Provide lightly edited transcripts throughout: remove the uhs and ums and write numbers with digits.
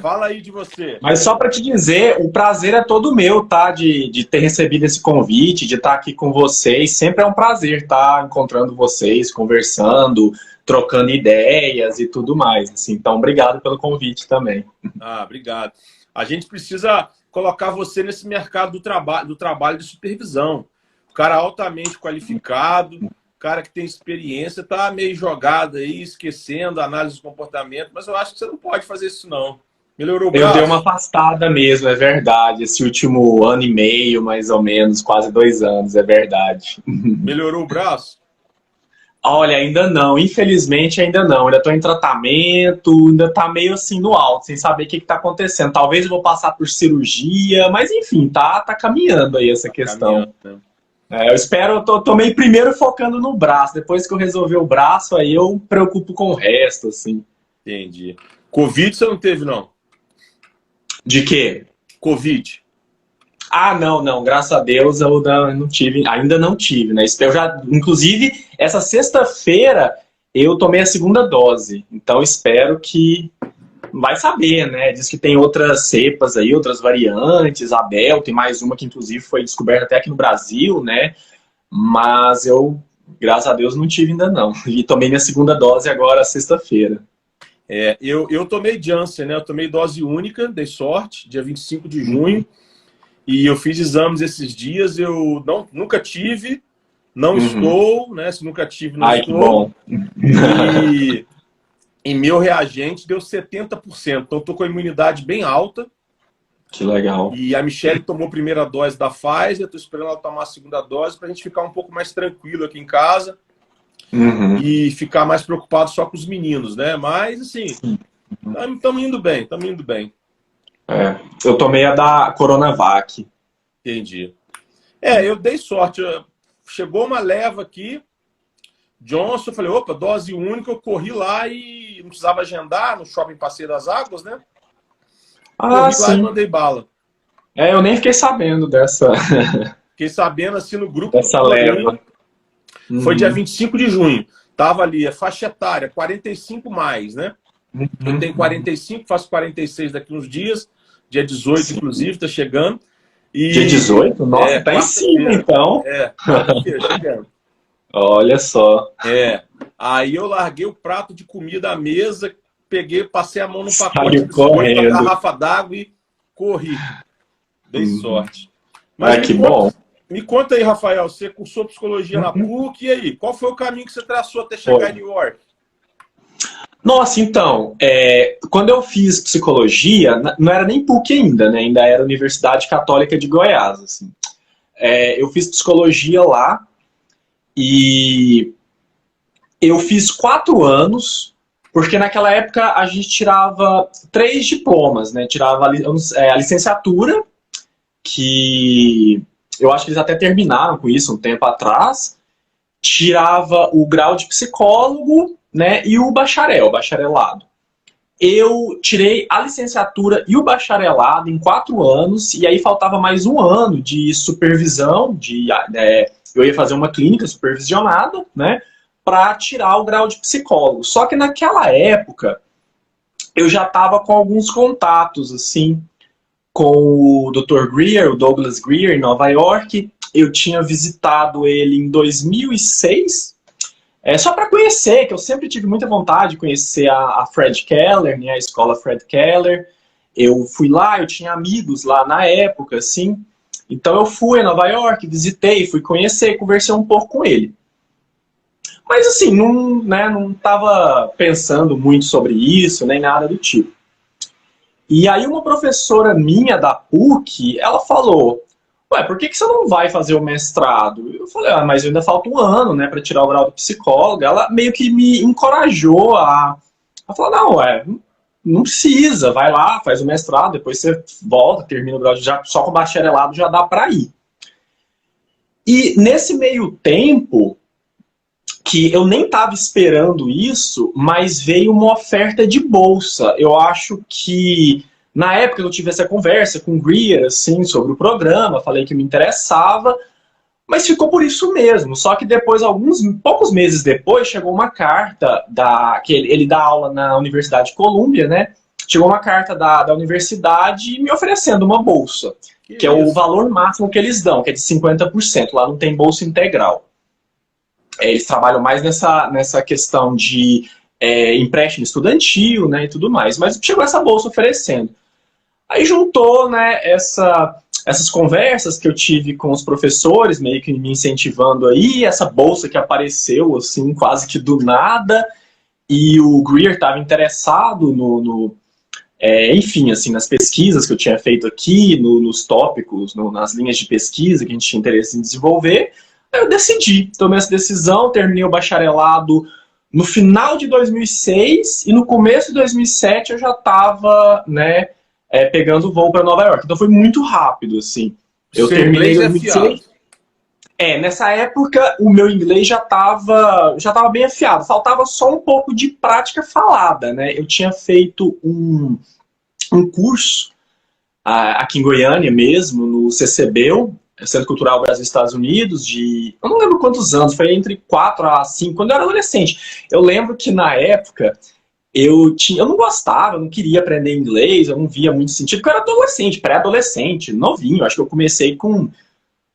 Fala aí de você. Mas só para te dizer, o prazer é todo meu, tá? De ter recebido esse convite, de estar aqui com vocês. Sempre é um prazer estar encontrando vocês, conversando, trocando ideias e tudo mais. Assim. Então, obrigado pelo convite também. Ah, obrigado. A gente precisa colocar você nesse mercado do trabalho de supervisão. O cara altamente qualificado, cara que tem experiência, tá meio jogado aí, esquecendo a análise do comportamento, mas eu acho que você não pode fazer isso, não. Melhorou o Eu dei uma braço? afastada mesmo, é verdade. Esse último ano e meio, mais ou menos, quase 2 anos, é verdade. Melhorou o braço? Olha, ainda não, infelizmente ainda não. Ainda estou em tratamento, ainda tá meio assim no alto, sem saber o que está acontecendo. Talvez eu vou passar por cirurgia, mas enfim, tá caminhando aí essa Tá questão. caminhando, né? Eu espero, tô meio primeiro focando no braço. Depois que eu resolver o braço, aí eu me preocupo com o resto, assim. Entendi. Covid você não teve, não? De quê? Covid. Ah, não, não, graças a Deus eu não tive, ainda não tive, né? Eu já, inclusive, essa sexta-feira eu tomei a segunda dose, então espero que vai saber, né? Diz que tem outras cepas aí, outras variantes, a Delta e mais uma que inclusive foi descoberta até aqui no Brasil, né? Mas eu, graças a Deus, não tive ainda não. E tomei minha segunda dose agora sexta-feira. Eu tomei Janssen, né? Eu tomei dose única, dei sorte, dia 25 de junho. E eu fiz exames esses dias, eu nunca tive, não Uhum. estou, né? Se nunca tive, não Ai, que estou. bom. E, e meu reagente deu 70%. Então, estou com a imunidade bem alta. Que legal. E a Michelle tomou a primeira dose da Pfizer, estou esperando ela tomar a segunda dose para a gente ficar um pouco mais tranquilo aqui em casa Uhum. e ficar mais preocupado só com os meninos, né? Mas, assim, estamos indo bem, estamos indo bem. É. Eu tomei a da Coronavac. Entendi. Eu dei sorte. Chegou uma leva aqui, Johnson, eu falei, opa, dose única, eu corri lá e não precisava agendar no Shopping Passeio das Águas, né? Ah, Corri lá e sim. mandei bala. Eu nem fiquei sabendo dessa, Fiquei sabendo assim no grupo do dessa leva. condomínio, foi dia Uhum. 25 de junho. Tava ali a faixa etária, 45 mais, né? Eu tenho Uhum. 45, faço 46 daqui uns dias, dia 18, Sim. inclusive, tá chegando. Dia E 18? Nossa, tá em cima, quarta-feira. então. Quarta-feira, chegando. Olha só. Aí eu larguei o prato de comida à mesa, peguei, passei a mão no pacote de Saiu biscoito, a correndo. garrafa d'água e corri. Dei Uhum. sorte. Mas Ai, que bom. me conta aí, Rafael, você cursou psicologia na PUC, e aí? Qual foi o caminho que você traçou até chegar em Foi. New York? Nossa, então, quando eu fiz psicologia, não era nem PUC ainda, né? Ainda era Universidade Católica de Goiás, assim. Eu fiz psicologia lá e eu fiz 4 anos, porque naquela época a gente tirava 3 diplomas, né? Tirava a licenciatura, que eu acho que eles até terminaram com isso um tempo atrás, tirava o grau de psicólogo, né? E o bacharelado. Eu tirei a licenciatura e o bacharelado em 4 anos, e aí faltava mais um ano de supervisão, eu ia fazer uma clínica supervisionada, né, para tirar o grau de psicólogo. Só que naquela época, eu já estava com alguns contatos, assim, com o Dr. Greer, o Douglas Greer, em Nova York. Eu tinha visitado ele em 2006, só para conhecer, que eu sempre tive muita vontade de conhecer a Fred Keller, né, a escola Fred Keller. Eu fui lá, eu tinha amigos lá na época, assim. Então eu fui a Nova York, visitei, fui conhecer, conversei um pouco com ele. Mas assim, não estava pensando muito sobre isso, nem nada do tipo. E aí uma professora minha da PUC, ela falou, ué, por que você não vai fazer o mestrado? Eu falei, mas ainda falta um ano, né, para tirar o grau de psicóloga. Ela meio que me encorajou a falar, não, não precisa, vai lá, faz o mestrado, depois você volta, termina o grau, já, só com bacharelado já dá para ir. E nesse meio tempo, que eu nem estava esperando isso, mas veio uma oferta de bolsa. Eu acho que na época eu tive essa conversa com o Greer, assim, sobre o programa, falei que me interessava, mas ficou por isso mesmo. Só que depois, poucos meses depois, chegou uma carta que ele dá aula na Universidade de Colômbia, né? chegou uma carta da universidade me oferecendo uma bolsa, que é o valor máximo que eles dão, que é de 50%. Lá não tem bolsa integral. Eles trabalham mais nessa questão de empréstimo estudantil, né, e tudo mais. Mas chegou essa bolsa oferecendo. Aí juntou, né, essas conversas que eu tive com os professores, meio que me incentivando aí, essa bolsa que apareceu, assim, quase que do nada, e o Greer estava interessado enfim, assim, nas pesquisas que eu tinha feito aqui, nos tópicos, nas linhas de pesquisa que a gente tinha interesse em desenvolver. Aí eu decidi, tomei essa decisão, terminei o bacharelado no final de 2006 e no começo de 2007 eu já estava, né, pegando o voo para Nova York. Então foi muito rápido, assim. Eu terminei em 2006. Nessa época o meu inglês já estava bem afiado. Faltava só um pouco de prática falada, né? Eu tinha feito um curso aqui em Goiânia mesmo, no CCBEL, Centro Cultural Brasil e Estados Unidos, eu não lembro quantos anos, foi entre 4 a 5, quando eu era adolescente. Eu lembro que na época eu não gostava, eu não queria aprender inglês, eu não via muito sentido, porque eu era adolescente, pré-adolescente, novinho. Acho que eu comecei com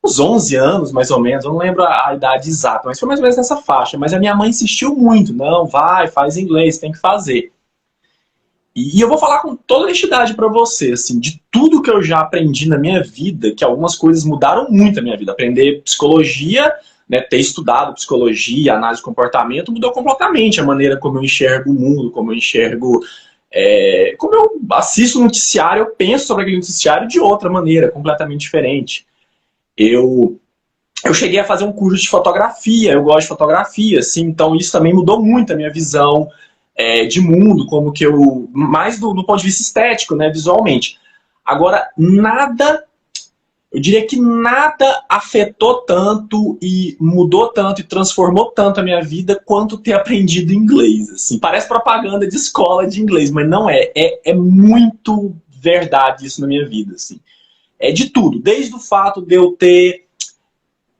uns 11 anos, mais ou menos, eu não lembro a idade exata, mas foi mais ou menos nessa faixa. Mas a minha mãe insistiu muito, não, faz inglês, tem que fazer. E eu vou falar com toda honestidade pra você, assim, de tudo que eu já aprendi na minha vida, que algumas coisas mudaram muito a minha vida. Aprender psicologia, né, ter estudado psicologia, análise de comportamento, mudou completamente a maneira como eu enxergo o mundo, como eu enxergo... como eu assisto o noticiário, eu penso sobre aquele noticiário de outra maneira, completamente diferente. Eu cheguei a fazer um curso de fotografia, eu gosto de fotografia, assim, então isso também mudou muito a minha visão de mundo, como que mais do ponto de vista estético, né, visualmente. Agora, eu diria que nada afetou tanto e mudou tanto e transformou tanto a minha vida quanto ter aprendido inglês, assim. Parece propaganda de escola de inglês, mas não é. É muito verdade isso na minha vida, assim. É de tudo, desde o fato de eu ter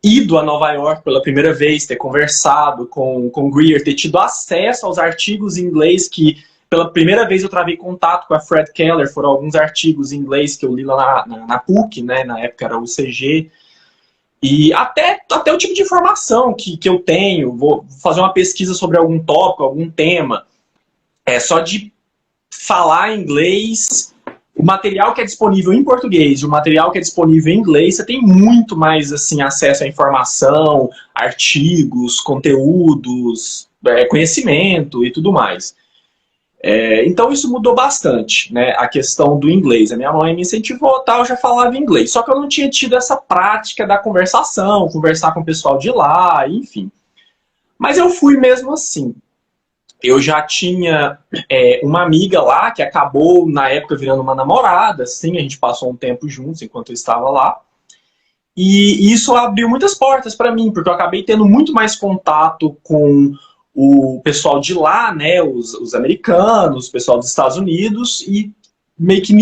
ido a Nova York pela primeira vez, ter conversado com Greer, ter tido acesso aos artigos em inglês que, pela primeira vez, eu travei contato com a Fred Keller. Foram alguns artigos em inglês que eu li lá na PUC, né? Na época era o UCG. E até o tipo de informação que eu tenho, vou fazer uma pesquisa sobre algum tópico, algum tema, só de falar inglês. O material que é disponível em português e o material que é disponível em inglês, você tem muito mais, assim, acesso à informação, artigos, conteúdos, conhecimento e tudo mais. Então isso mudou bastante, né, a questão do inglês. A minha mãe me incentivou, eu já falava inglês, só que eu não tinha tido essa prática da conversação, conversar com o pessoal de lá, enfim. Mas eu fui mesmo assim. Eu já tinha uma amiga lá que acabou, na época, virando uma namorada, assim, a gente passou um tempo juntos enquanto eu estava lá. E isso abriu muitas portas para mim, porque eu acabei tendo muito mais contato com o pessoal de lá, né, os americanos, o pessoal dos Estados Unidos, e meio que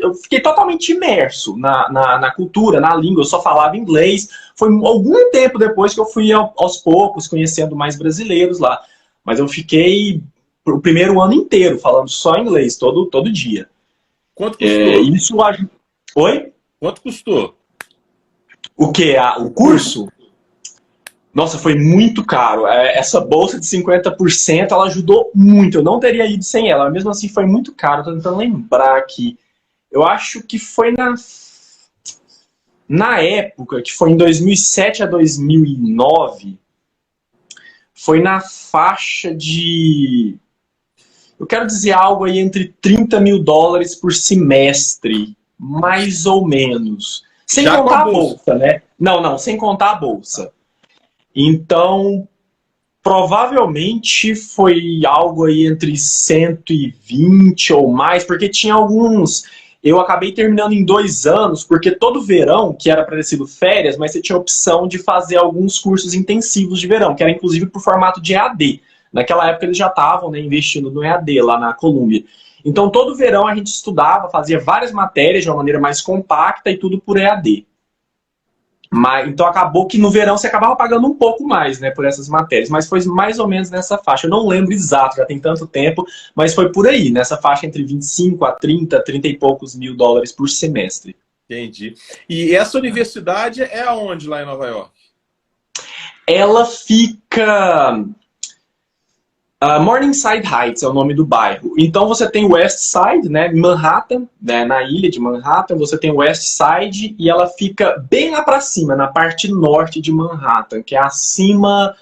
eu fiquei totalmente imerso na cultura, na língua. Eu só falava inglês. Foi algum tempo depois que eu fui aos poucos conhecendo mais brasileiros lá. Mas eu fiquei o primeiro ano inteiro falando só inglês, todo dia. Quanto custou? Isso ajuda. Oi? Quanto custou? O quê? O curso? Nossa, foi muito caro. Essa bolsa de 50%, ela ajudou muito. Eu não teria ido sem ela. Mas mesmo assim, foi muito caro. Estou tentando lembrar aqui. Eu acho que foi na época, que foi em 2007 a 2009... foi na faixa de... eu quero dizer algo aí entre $30 mil por semestre, mais ou menos. Sem Já contar com a bolsa, né? Não, sem contar a bolsa. Então, provavelmente foi algo aí entre 120 ou mais, porque tinha alguns... Eu acabei terminando em 2 anos, porque todo verão, que era para ter sido férias, mas você tinha a opção de fazer alguns cursos intensivos de verão, que era inclusive por formato de EAD. Naquela época eles já estavam, né, investindo no EAD lá na Columbia. Então todo verão a gente estudava, fazia várias matérias de uma maneira mais compacta e tudo por EAD. Então acabou que no verão você acabava pagando um pouco mais, né, por essas matérias, mas foi mais ou menos nessa faixa. Eu não lembro exato, já tem tanto tempo, mas foi por aí, nessa faixa entre 25 a 30 e poucos mil dólares por semestre. Entendi. E essa universidade é aonde lá em Nova York? Ela fica... Morningside Heights é o nome do bairro. Então você tem o West Side, né, Manhattan, né, na ilha de Manhattan, você tem o West Side e ela fica bem lá para cima, na parte norte de Manhattan, que é acima,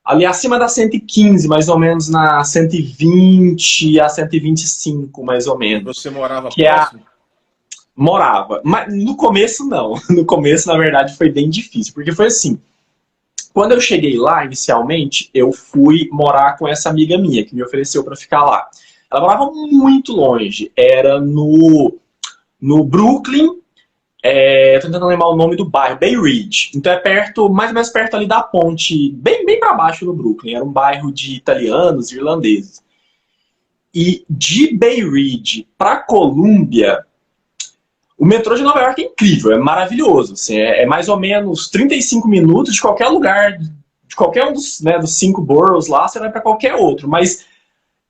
ali acima da 115, mais ou menos na 120 a 125, mais ou menos. Você morava que próximo? Morava, mas no começo não. No começo, na verdade, foi bem difícil, porque foi assim. Quando eu cheguei lá, inicialmente, eu fui morar com essa amiga minha, que me ofereceu para ficar lá. Ela morava muito longe, era no Brooklyn, tô tentando lembrar o nome do bairro, Bay Ridge. Então é perto, mais ou menos perto ali da ponte, bem para baixo no Brooklyn. Era um bairro de italianos e irlandeses. E de Bay Ridge para Colômbia, o metrô de Nova York é incrível, é maravilhoso. Assim, é mais ou menos 35 minutos de qualquer lugar, de qualquer um dos 5 boroughs lá, você vai para qualquer outro. Mas,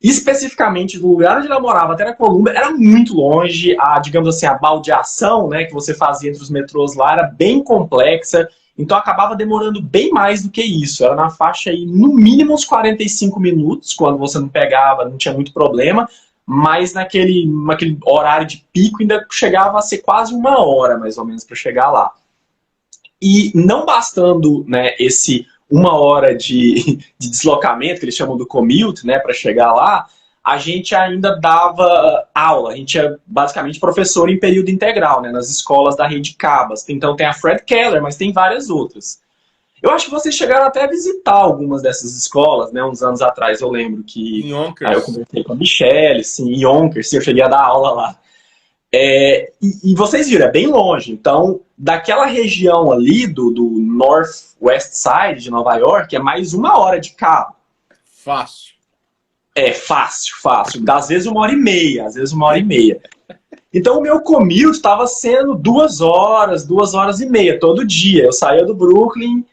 especificamente, do lugar onde ela morava até na Colômbia, era muito longe. Digamos assim, a baldeação, né, que você fazia entre os metrôs lá era bem complexa. Então, acabava demorando bem mais do que isso. Era na faixa aí, no mínimo, uns 45 minutos, quando você não pegava, não tinha muito problema. Mas naquele horário de pico ainda chegava a ser quase 1 hora, mais ou menos, para chegar lá. E não bastando, né, esse 1 hora de deslocamento, que eles chamam do commute, né, para chegar lá, a gente ainda dava aula. A gente é basicamente professor em período integral, né, nas escolas da rede Cabas. Então tem a Fred Keller, mas tem várias outras. Eu acho que vocês chegaram até a visitar algumas dessas escolas, né? Uns anos atrás, eu lembro que... Em Yonkers. Aí eu conversei com a Michelle, sim, em Yonkers, sim, eu cheguei a dar aula lá. E vocês viram, é bem longe. Então, daquela região ali, do North West Side de Nova York, é mais 1 hora de carro. Fácil. Fácil. Às vezes 1h30, às vezes 1h30. Então o meu commute estava sendo 2 horas, 2h30, todo dia. Eu saía do Brooklyn,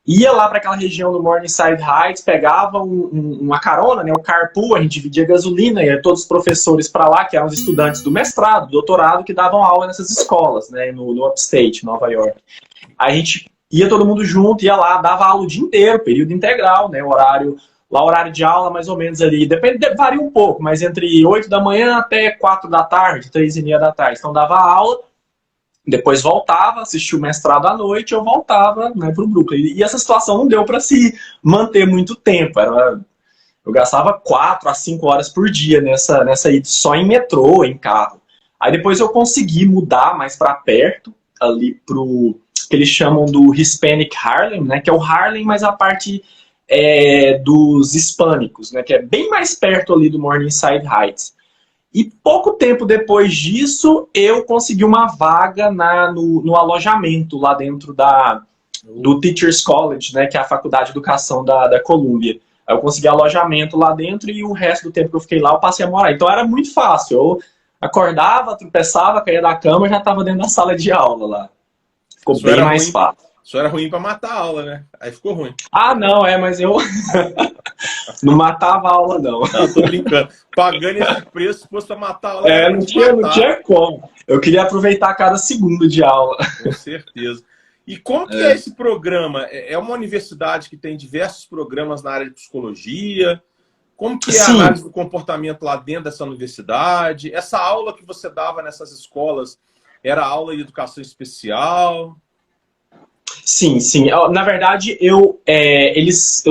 ia lá para aquela região do Morningside Heights, pegava uma carona, né, um carpool, a gente dividia gasolina, ia todos os professores para lá, que eram os estudantes do mestrado, do doutorado, que davam aula nessas escolas, né, no Upstate, Nova York. Aí a gente ia todo mundo junto, ia lá, dava aula o dia inteiro, período integral, né, horário de aula mais ou menos ali, varia um pouco, mas entre 8 da manhã até 4 da tarde, 3h30 da tarde. Então dava aula, depois voltava, assistia o mestrado à noite, eu voltava, né, para o Brooklyn. E essa situação não deu para se manter muito tempo. Eu gastava 4 a 5 horas por dia nessa ida, só em metrô, em carro. Aí depois eu consegui mudar mais para perto, ali pro que eles chamam do Hispanic Harlem, né, que é o Harlem, mas a parte dos hispânicos, né, que é bem mais perto ali do Morningside Heights. E pouco tempo depois disso, eu consegui uma vaga no alojamento lá dentro do Teachers College, né, que é a faculdade de educação da Colômbia. Eu consegui alojamento lá dentro e o resto do tempo que eu fiquei lá eu passei a morar. Então era muito fácil. Eu acordava, tropeçava, caía da cama e já estava dentro da sala de aula lá. Ficou Isso bem mais fácil. Isso era ruim para matar a aula, né? Aí ficou ruim. Ah, não, mas eu não matava a aula, não. Não, tô brincando. Pagando esse preço, se fosse pra matar a aula, não tinha como. Eu queria aproveitar cada segundo de aula. Com certeza. E como que é esse programa? É uma universidade que tem diversos programas na área de psicologia? Como que é a análise do comportamento lá dentro dessa universidade? Essa aula que você dava nessas escolas era aula de educação especial? Sim. Na verdade, eu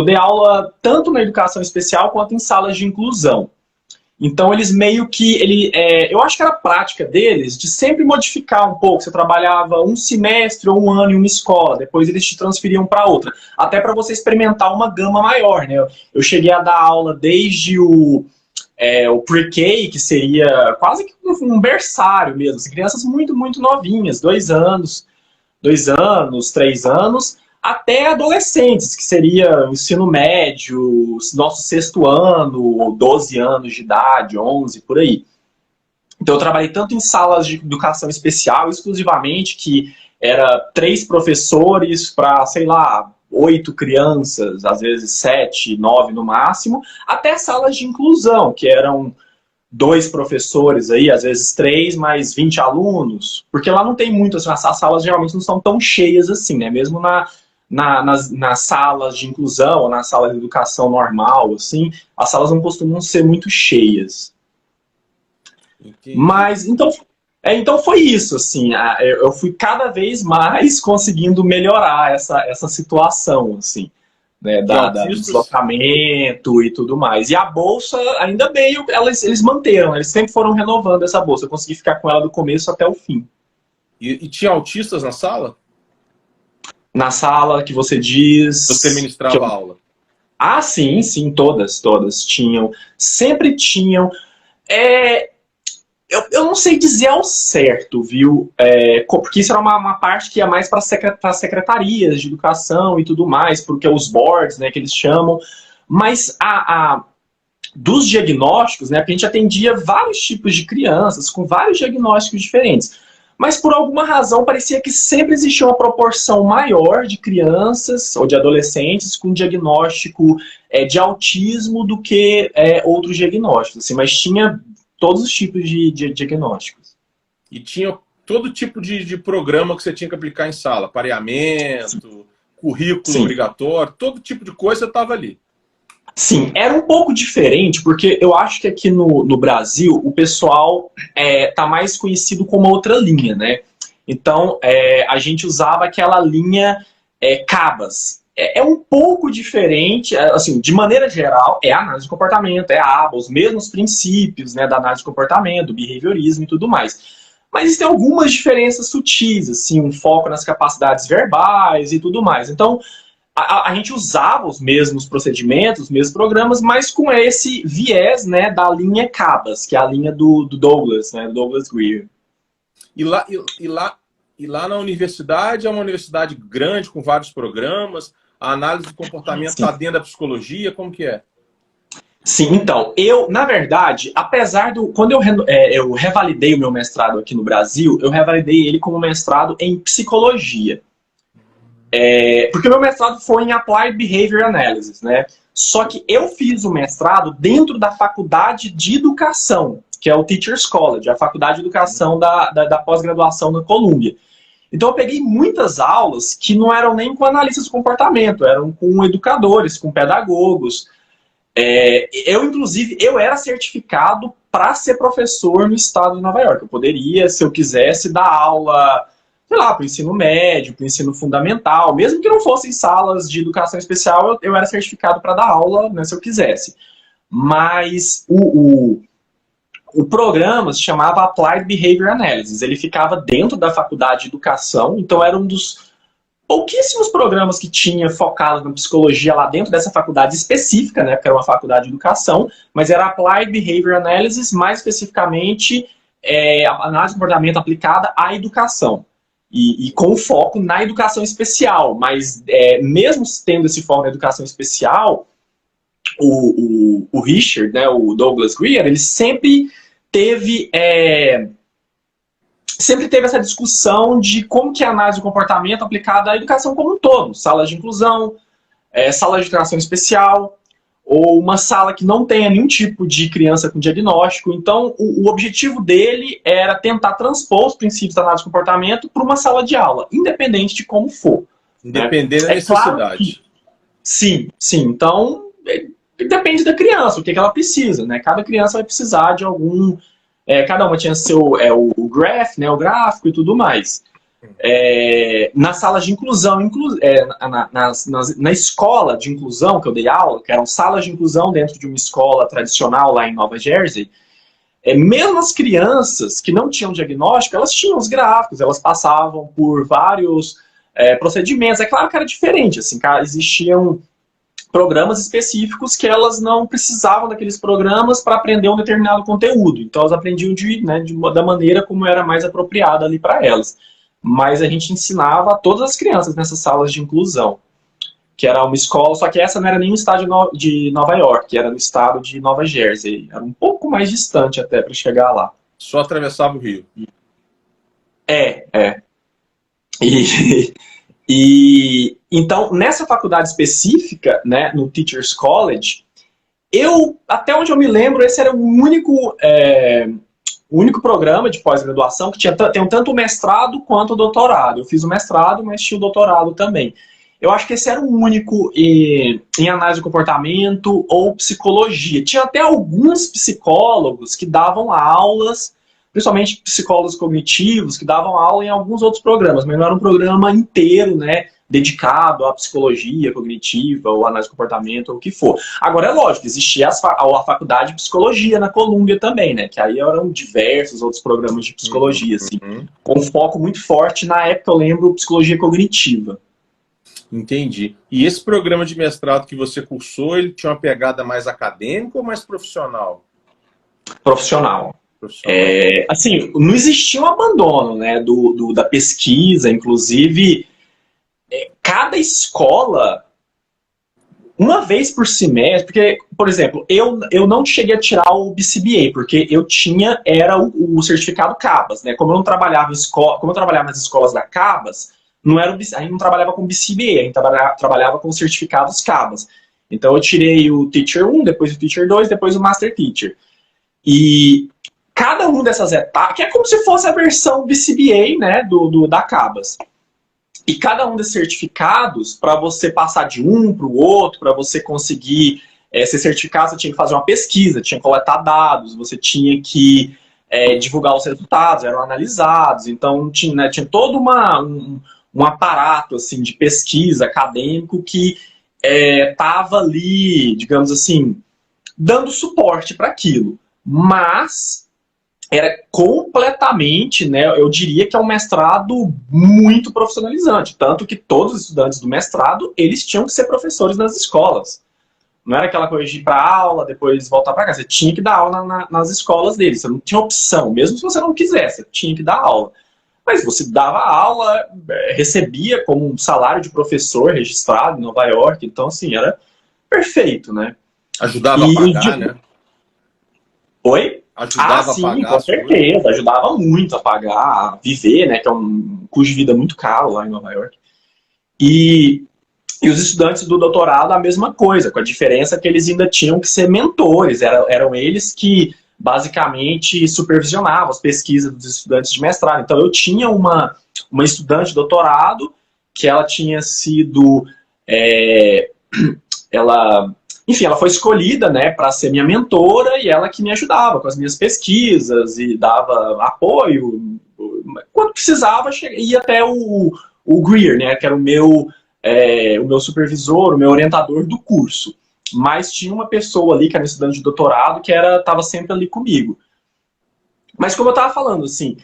dei aula tanto na educação especial quanto em salas de inclusão. Então, eles meio que... eu acho que era a prática deles de sempre modificar um pouco. Você trabalhava um semestre ou 1 ano em uma escola, depois eles te transferiam para outra. Até para você experimentar uma gama maior, né? Eu cheguei a dar aula desde o pre-K, que seria quase que um berçário mesmo. Assim, crianças muito, muito novinhas, 2 anos, 3 anos, até adolescentes, que seria o ensino médio, nosso 6º ano, 12 anos de idade, 11, por aí. Então eu trabalhei tanto em salas de educação especial, exclusivamente, que era 3 professores para, sei lá, 8 crianças, às vezes 7, 9 no máximo, até salas de inclusão, que eram 2 professores aí, às vezes 3, mais 20 alunos, porque lá não tem muito, assim, as salas geralmente não são tão cheias assim, né? Mesmo nas salas de inclusão ou na sala de educação normal, assim, as salas não costumam ser muito cheias. Entendi. Mas, então foi isso, assim, eu fui cada vez mais conseguindo melhorar essa situação, assim, né, De do autistas. deslocamento e tudo mais. E a bolsa, ainda bem, eles manteram, eles sempre foram renovando essa bolsa, eu consegui ficar com ela do começo até o fim. E tinha autistas na sala? Na sala que você Você diz... ministrava aula. Ah, sim, sim, todas tinham. Sempre tinham. É, eu não sei dizer ao certo, viu? Porque isso era uma parte que ia mais para secretarias de educação e tudo mais, porque os boards, né, que eles chamam. Mas dos diagnósticos, né, porque a gente atendia vários tipos de crianças com vários diagnósticos diferentes. Mas por alguma razão parecia que sempre existia uma proporção maior de crianças ou de adolescentes com diagnóstico de autismo do que outros diagnósticos. Assim, mas tinha todos os tipos de diagnósticos. E tinha todo tipo de programa que você tinha que aplicar em sala. Pareamento, currículo Sim. obrigatório, todo tipo de coisa estava ali. Sim, era um pouco diferente, porque eu acho que aqui no Brasil o pessoal tá mais conhecido como outra linha, né? Então, a gente usava aquela linha CABAS. É um pouco diferente, assim, de maneira geral, é a análise de comportamento, é a ABA, os mesmos princípios, né, da análise de comportamento, behaviorismo e tudo mais. Mas existem algumas diferenças sutis, assim, um foco nas capacidades verbais e tudo mais. Então, a gente usava os mesmos procedimentos, os mesmos programas, mas com esse viés, né, da linha CABAS, que é a linha do Douglas, né, do Douglas Greer. E lá na universidade, é uma universidade grande, com vários programas, a análise do comportamento está dentro da psicologia, como que é? Sim, então, na verdade, apesar quando eu revalidei o meu mestrado aqui no Brasil, eu revalidei ele como mestrado em psicologia. Porque o meu mestrado foi em Applied Behavior Analysis, né? Só que eu fiz o mestrado dentro da faculdade de educação, que é o Teachers College, a faculdade de educação da pós-graduação na Colômbia. Então eu peguei muitas aulas que não eram nem com analistas de comportamento, eram com educadores, com pedagogos. Inclusive, eu era certificado para ser professor no estado de Nova York. Eu poderia, se eu quisesse, dar aula, sei lá, para o ensino médio, para o ensino fundamental, mesmo que não fossem salas de educação especial, eu era certificado para dar aula, né, se eu quisesse. Mas o programa se chamava Applied Behavior Analysis. Ele ficava dentro da faculdade de educação, então era um dos pouquíssimos programas que tinha focado na psicologia lá dentro dessa faculdade específica, né, porque era uma faculdade de educação, mas era Applied Behavior Analysis, mais especificamente a análise de comportamento aplicada à educação. E com foco na educação especial, mas mesmo tendo esse foco na educação especial, o Richard, né, o Douglas Greer, ele sempre teve essa discussão de como que é a análise do comportamento aplicada à educação como um todo, salas de inclusão, salas de educação especial, ou uma sala que não tenha nenhum tipo de criança com diagnóstico. Então, o objetivo dele era tentar transpor os princípios da análise de comportamento para uma sala de aula, independente de como for. Independente da necessidade. Claro que, sim. Então, depende da criança, o que ela precisa, né? Cada criança vai precisar de algum... cada uma tinha seu o graph, né, o gráfico e tudo mais. Nas salas de inclusão, na escola de inclusão que eu dei aula, que eram salas de inclusão dentro de uma escola tradicional lá em Nova Jersey, mesmo as crianças que não tinham diagnóstico, elas tinham os gráficos, elas passavam por vários procedimentos. É claro que era diferente, assim, existiam programas específicos que elas não precisavam daqueles programas para aprender um determinado conteúdo. Então elas aprendiam da maneira como era mais apropriada ali para elas. Mas a gente ensinava a todas as crianças nessas salas de inclusão, que era uma escola, só que essa não era nem no estado de Nova York, era no estado de Nova Jersey. Era um pouco mais distante até para chegar lá. Só atravessava o rio. É. Então, nessa faculdade específica, né, no Teachers College, até onde eu me lembro, esse era o único programa de pós-graduação que tem tanto o mestrado quanto o doutorado. Eu fiz o mestrado, mas tinha o doutorado também. Eu acho que esse era o único em análise do comportamento ou psicologia. Tinha até alguns psicólogos que davam aulas, principalmente psicólogos cognitivos, que davam aula em alguns outros programas, mas não era um programa inteiro, né, dedicado à psicologia cognitiva ou análise do comportamento ou o que for. Agora, é lógico, existia a faculdade de psicologia na Colômbia também, né, que aí eram diversos outros programas de psicologia, assim, com um foco muito forte, na época eu lembro, psicologia cognitiva. Entendi. E esse programa de mestrado que você cursou, ele tinha uma pegada mais acadêmica ou mais profissional? Profissional. Assim, não existia um abandono, né, da pesquisa, inclusive cada escola, uma vez por semestre, porque, por exemplo, eu não cheguei a tirar o BCBA, porque era o certificado CABAS, né, como eu trabalhava nas escolas da CABAS, a gente não trabalhava com BCBA, a gente trabalhava com certificados CABAS. Então eu tirei o Teacher 1, depois o Teacher 2, depois o Master Teacher. E cada uma dessas etapas, que é como se fosse a versão BCBA, né, da CABAS. E cada um desses certificados, para você passar de um para o outro, para você conseguir ser certificado, você tinha que fazer uma pesquisa, tinha que coletar dados, você tinha que divulgar os resultados, eram analisados. Então tinha todo um aparato assim, de pesquisa acadêmico que estava ali, digamos assim, dando suporte para aquilo. Mas era completamente, né, eu diria que é um mestrado muito profissionalizante, tanto que todos os estudantes do mestrado, eles tinham que ser professores nas escolas. Não era aquela coisa de ir para aula, depois voltar para casa. Você tinha que dar aula nas escolas deles, você não tinha opção, mesmo se você não quisesse, você tinha que dar aula. Mas você dava aula, recebia como um salário de professor registrado em Nova York, então assim, era perfeito, né? Ajudava a pagar, né? Oi? Ajudava a pagar. Com certeza, ajudava muito a pagar, a viver, né? Que é um custo de vida muito caro lá em Nova York. E os estudantes do doutorado, a mesma coisa, com a diferença que eles ainda tinham que ser mentores, eram eles que basicamente supervisionavam as pesquisas dos estudantes de mestrado. Então eu tinha uma estudante de doutorado que ela tinha sido... Enfim, ela foi escolhida, né, para ser minha mentora e ela que me ajudava com as minhas pesquisas e dava apoio. Quando precisava, ia até o Greer, né, que era o meu supervisor, o meu orientador do curso. Mas tinha uma pessoa ali, que era estudante de doutorado, que estava sempre ali comigo. Mas como eu estava falando, assim,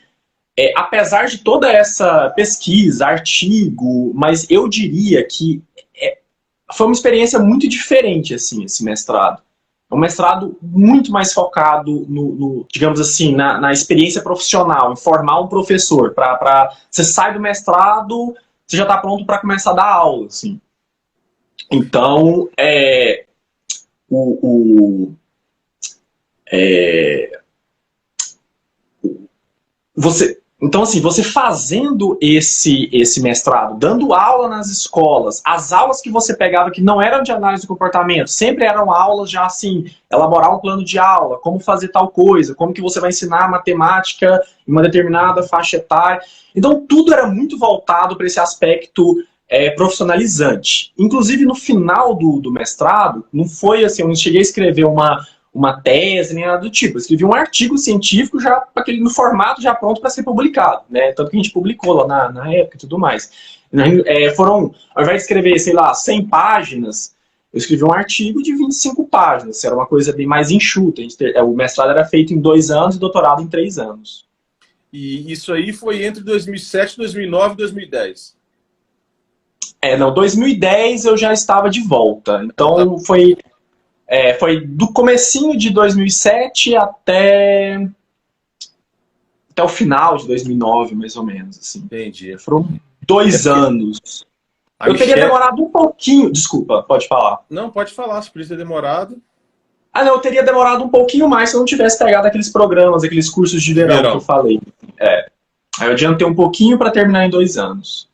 apesar de toda essa pesquisa, artigo, mas eu diria que foi uma experiência muito diferente, assim, esse mestrado. É um mestrado muito mais focado digamos assim, na experiência profissional, em formar um professor. Você sai do mestrado, você já está pronto para começar a dar aula, assim. Então, você fazendo esse mestrado, dando aula nas escolas, as aulas que você pegava que não eram de análise do comportamento, sempre eram aulas já assim, elaborar um plano de aula, como fazer tal coisa, como que você vai ensinar matemática em uma determinada faixa etária. Então tudo era muito voltado para esse aspecto profissionalizante. Inclusive no final do mestrado, não foi assim, eu não cheguei a escrever uma tese, nem nada do tipo. Eu escrevi um artigo científico já no formato já pronto para ser publicado, né? Tanto que a gente publicou lá na época e tudo mais. Ao invés de escrever, sei lá, 100 páginas, eu escrevi um artigo de 25 páginas. Era uma coisa bem mais enxuta. O mestrado era feito em 2 anos e o doutorado em 3 anos. E isso aí foi entre 2007, 2009 e 2010? 2010 eu já estava de volta. Então foi do comecinho de 2007 até o final de 2009, mais ou menos. Assim. Entendi. Foram 2 anos. Eu teria demorado um pouquinho... Desculpa, pode falar. Não, pode falar, se podia ter demorado. Ah, não, eu teria demorado um pouquinho mais se eu não tivesse pegado aqueles programas, aqueles cursos de verão que eu falei. Aí eu adiantei um pouquinho para terminar em 2 anos.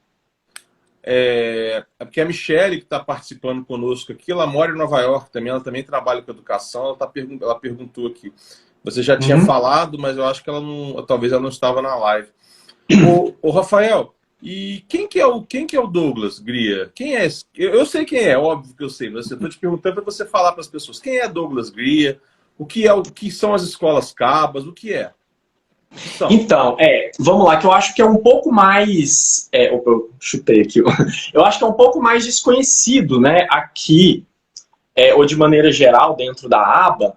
Porque a Michelle, que está participando conosco aqui, ela mora em Nova York também, ela também trabalha com educação, ela perguntou aqui. Você já tinha falado, mas eu acho que talvez ela não estava na live. Ô Rafael, e quem que é o Douglas Grier? Quem é esse? Eu sei quem é, óbvio que eu sei, mas eu estou te perguntando para você falar para as pessoas. Quem é Douglas Grier? O que são as escolas Cabas? O que é? Então, vamos lá, que eu acho que é um pouco mais... eu chutei aqui. Eu acho que é um pouco mais desconhecido, né, aqui, ou de maneira geral, dentro da aba,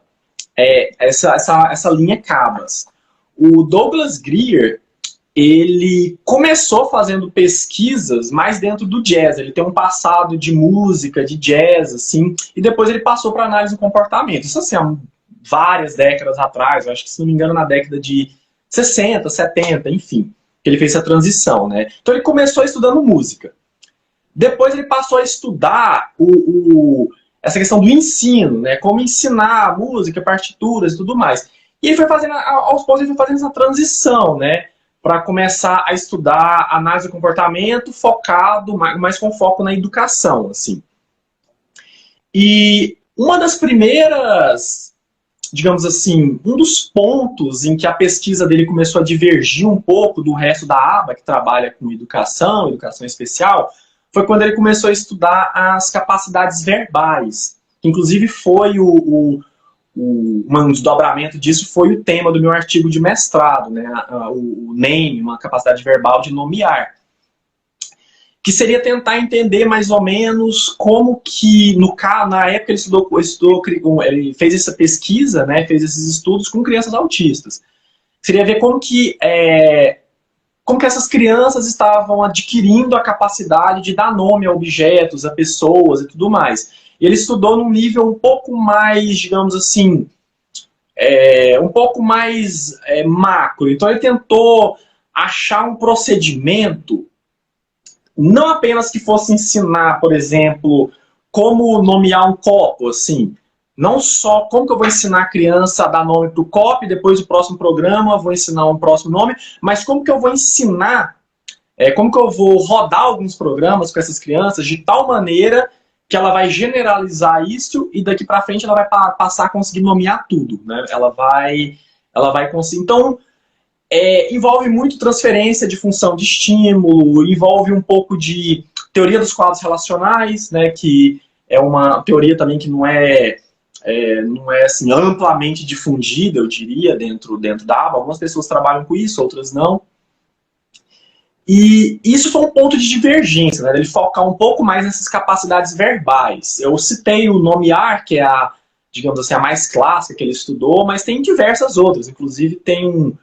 essa linha Cabas. O Douglas Grier, ele começou fazendo pesquisas mais dentro do jazz. Ele tem um passado de música, de jazz, assim, e depois ele passou para análise do comportamento. Isso, assim, há várias décadas atrás, eu acho que, se não me engano, na década de 60, 70, enfim, que ele fez essa transição, né? Então ele começou estudando música. Depois ele passou a estudar essa questão do ensino, né? Como ensinar música, partituras e tudo mais. E ele foi fazendo, aos poucos, ele foi fazendo essa transição, né? Para começar a estudar análise do comportamento focado, mais com foco na educação, assim. E uma das primeiras, digamos assim, um dos pontos em que a pesquisa dele começou a divergir um pouco do resto da aba, que trabalha com educação especial, foi quando ele começou a estudar as capacidades verbais. Inclusive foi um desdobramento disso foi o tema do meu artigo de mestrado, né? O name, uma capacidade verbal de nomear. Que seria tentar entender mais ou menos como que, na época ele fez essa pesquisa, né, fez esses estudos com crianças autistas. Seria ver como que essas crianças estavam adquirindo a capacidade de dar nome a objetos, a pessoas e tudo mais. E ele estudou num nível um pouco mais, digamos assim, um pouco mais macro. Então ele tentou achar um procedimento não apenas que fosse ensinar, por exemplo, como nomear um copo, assim. Não só como que eu vou ensinar a criança a dar nome para o copo e depois do próximo programa eu vou ensinar um próximo nome, mas como que eu vou ensinar, como que eu vou rodar alguns programas com essas crianças de tal maneira que ela vai generalizar isso e daqui para frente ela vai passar a conseguir nomear tudo, né? Ela vai conseguir. Então, envolve muito transferência de função de estímulo, envolve um pouco de teoria dos quadros relacionais, né, que é uma teoria também que não é assim, amplamente difundida, eu diria, dentro da aba. Algumas pessoas trabalham com isso, outras não. E isso foi um ponto de divergência, né, ele focar um pouco mais nessas capacidades verbais. Eu citei o nomear, que é digamos assim, a mais clássica que ele estudou, mas tem diversas outras, inclusive tem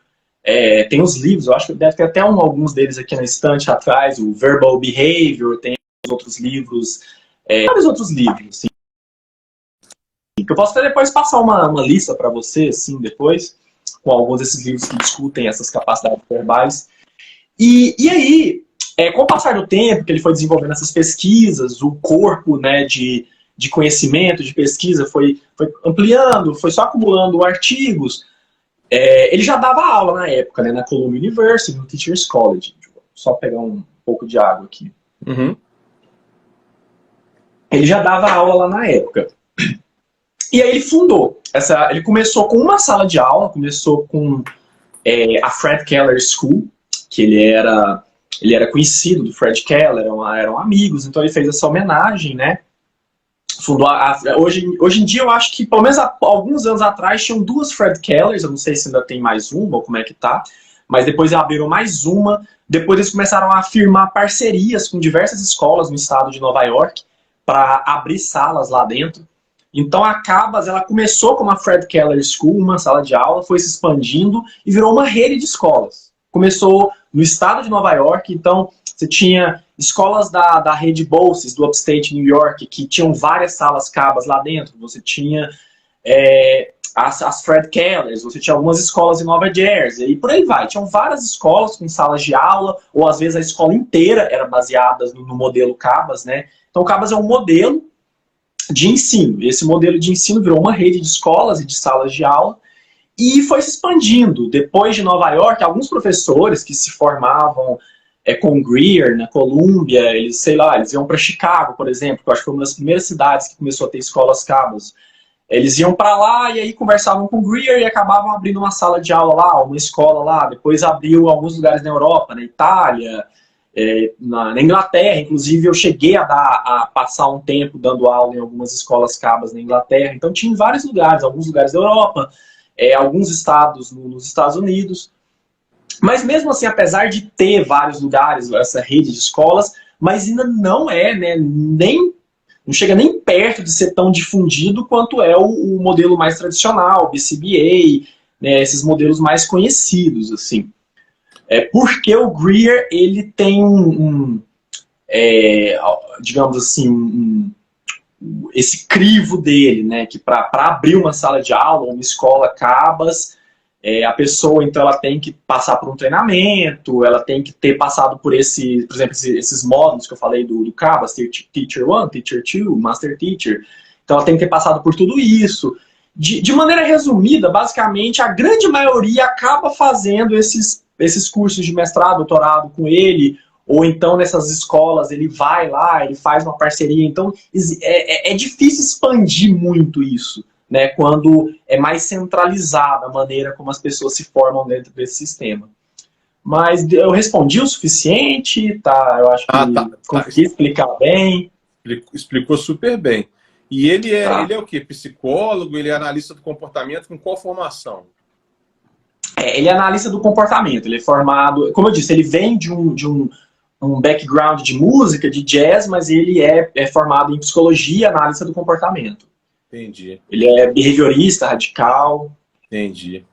os livros, eu acho que deve ter até alguns deles aqui na estante atrás, o Verbal Behavior, tem outros livros, vários outros livros, assim. Eu posso até depois passar uma lista para você, assim, depois, com alguns desses livros que discutem essas capacidades verbais. E aí, com o passar do tempo, que ele foi desenvolvendo essas pesquisas, o corpo, né, de conhecimento, de pesquisa, foi ampliando, foi só acumulando artigos. Ele já dava aula na época, né, na Columbia University, no Teachers College. Vou só pegar um pouco de água aqui. Uhum. Ele já dava aula lá na época. E aí ele fundou. Ele começou com uma sala de aula, começou com a Fred Keller School, que ele era conhecido do Fred Keller, eram amigos, então ele fez essa homenagem, né? Fundou hoje em dia eu acho que, pelo menos há alguns anos atrás, tinham 2 Fred Kellers, eu não sei se ainda tem mais uma ou como é que tá, mas depois abriram mais uma, depois eles começaram a firmar parcerias com diversas escolas no estado de Nova York para abrir salas lá dentro. Então a Cabas, ela começou como a Fred Keller School, uma sala de aula, foi se expandindo e virou uma rede de escolas. Começou no estado de Nova York, então você tinha escolas da rede Bolses, do Upstate New York, que tinham várias salas Cabas lá dentro. Você tinha as Fred Kellers, você tinha algumas escolas em Nova Jersey, e por aí vai. Tinham várias escolas com salas de aula, ou às vezes a escola inteira era baseada no modelo Cabas, né? Então o Cabas é um modelo de ensino. Esse modelo de ensino virou uma rede de escolas e de salas de aula e foi se expandindo. Depois de Nova York, alguns professores que se formavam com Greer, na Colômbia, eles, sei lá, eles iam para Chicago, por exemplo, que eu acho que foi uma das primeiras cidades que começou a ter escolas cabas. Eles iam para lá e aí conversavam com Greer e acabavam abrindo uma sala de aula lá, uma escola lá. Depois abriu alguns lugares na Europa, na Itália, na Inglaterra. Inclusive eu cheguei a passar um tempo dando aula em algumas escolas cabas na Inglaterra. Então tinha em vários lugares, alguns lugares da Europa, alguns estados nos Estados Unidos. Mas mesmo assim, apesar de ter vários lugares, essa rede de escolas, mas ainda não é, né, não chega nem perto de ser tão difundido quanto é o modelo mais tradicional, BCBA, né, esses modelos mais conhecidos, assim. Porque o Greer, ele tem digamos assim, esse crivo dele, né, que para abrir uma sala de aula, uma escola cabas, a pessoa, então, ela tem que passar por um treinamento, ela tem que ter passado por por exemplo, esses módulos que eu falei do Cabas, Teacher 1, Teacher 2, Master Teacher. Então, ela tem que ter passado por tudo isso. De maneira resumida, basicamente, a grande maioria acaba fazendo esses cursos de mestrado, doutorado com ele, ou então nessas escolas ele vai lá, ele faz uma parceria. Então, é difícil expandir muito isso, né, quando é mais centralizada a maneira como as pessoas se formam dentro desse sistema. Mas eu respondi o suficiente, tá? Eu acho que consegui explicar bem. Explicou super bem. E ele Tá. é o quê? Psicólogo? Ele é analista do comportamento? Com qual formação? Ele é analista do comportamento. Ele é formado, como eu disse, ele vem de um background de música, de jazz, mas ele é formado em psicologia, analista do comportamento. Entendi. Ele é behaviorista, radical. Entendi.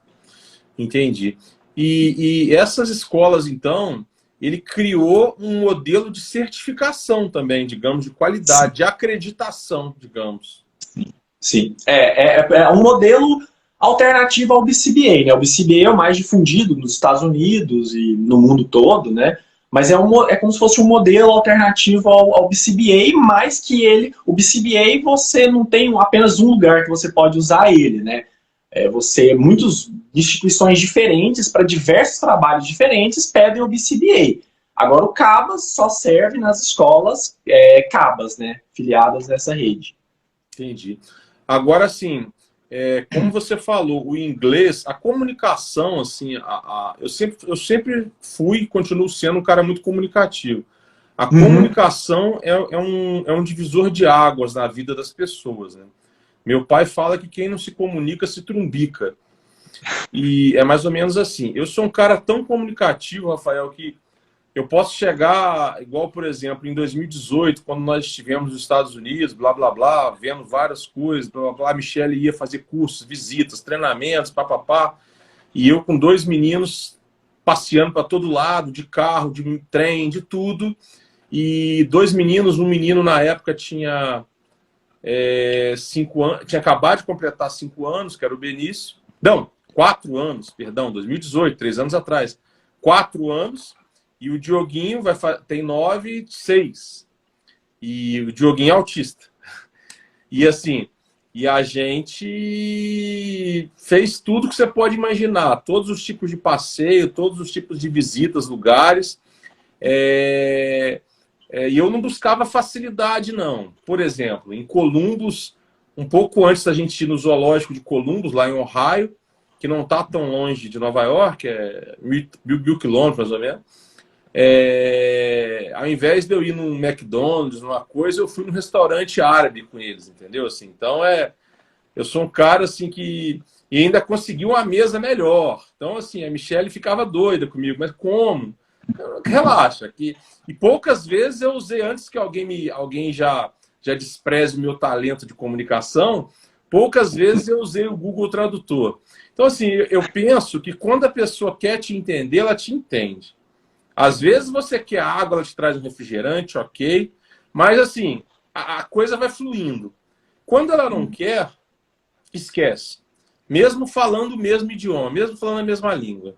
E essas escolas, então, ele criou um modelo de certificação também, digamos, de qualidade, de acreditação, digamos. Sim. É um modelo alternativo ao BCBA, né? O BCBA é o mais difundido nos Estados Unidos e no mundo todo, né? Mas é como se fosse um modelo alternativo ao BCBA, mas que o BCBA você não tem apenas um lugar que você pode usar ele, né? Muitas instituições diferentes, para diversos trabalhos diferentes, pedem o BCBA. Agora o CABAS só serve nas escolas CABAS, né? Filiadas nessa rede. Entendi. Agora, sim, como você falou, o inglês, a comunicação, assim, eu sempre fui e continuo sendo um cara muito comunicativo. A comunicação é um divisor de águas na vida das pessoas, né? Meu pai fala que quem não se comunica se trumbica. E é mais ou menos assim. Eu sou um cara tão comunicativo, Rafael, que eu posso chegar, igual, por exemplo, em 2018, quando nós estivemos nos Estados Unidos, blá, blá, blá, vendo várias coisas, blá, blá, blá, a Michelle ia fazer cursos, visitas, treinamentos, papapá, e eu com 2 meninos passeando para todo lado, de carro, de trem, de tudo, e 2 meninos, um menino na época tinha 5 anos, tinha acabado de completar 5 anos, que era o Benício, não, 4 anos, perdão, 2018, 3 anos atrás, 4 anos, e o Dioguinho tem 9, 6. E o Dioguinho é autista. E assim, a gente fez tudo que você pode imaginar. Todos os tipos de passeio, todos os tipos de visitas, lugares. E eu não buscava facilidade, não. Por exemplo, em Columbus, um pouco antes da gente ir no zoológico de Columbus, lá em Ohio, que não está tão longe de Nova York, 1.000 quilômetros mais ou menos. Ao invés de eu ir num McDonald's, numa coisa, eu fui num restaurante árabe com eles, entendeu? Assim, então, eu sou um cara assim que... E ainda consegui uma mesa melhor. Então, assim, a Michelle ficava doida comigo. Mas como? Relaxa. E poucas vezes eu usei, antes que alguém já despreze o meu talento de comunicação, poucas vezes eu usei o Google Tradutor. Então, assim, eu penso que quando a pessoa quer te entender, ela te entende. Às vezes você quer água, ela te traz um refrigerante, ok. Mas, assim, a coisa vai fluindo. Quando ela não quer, esquece. Mesmo falando o mesmo idioma, mesmo falando a mesma língua.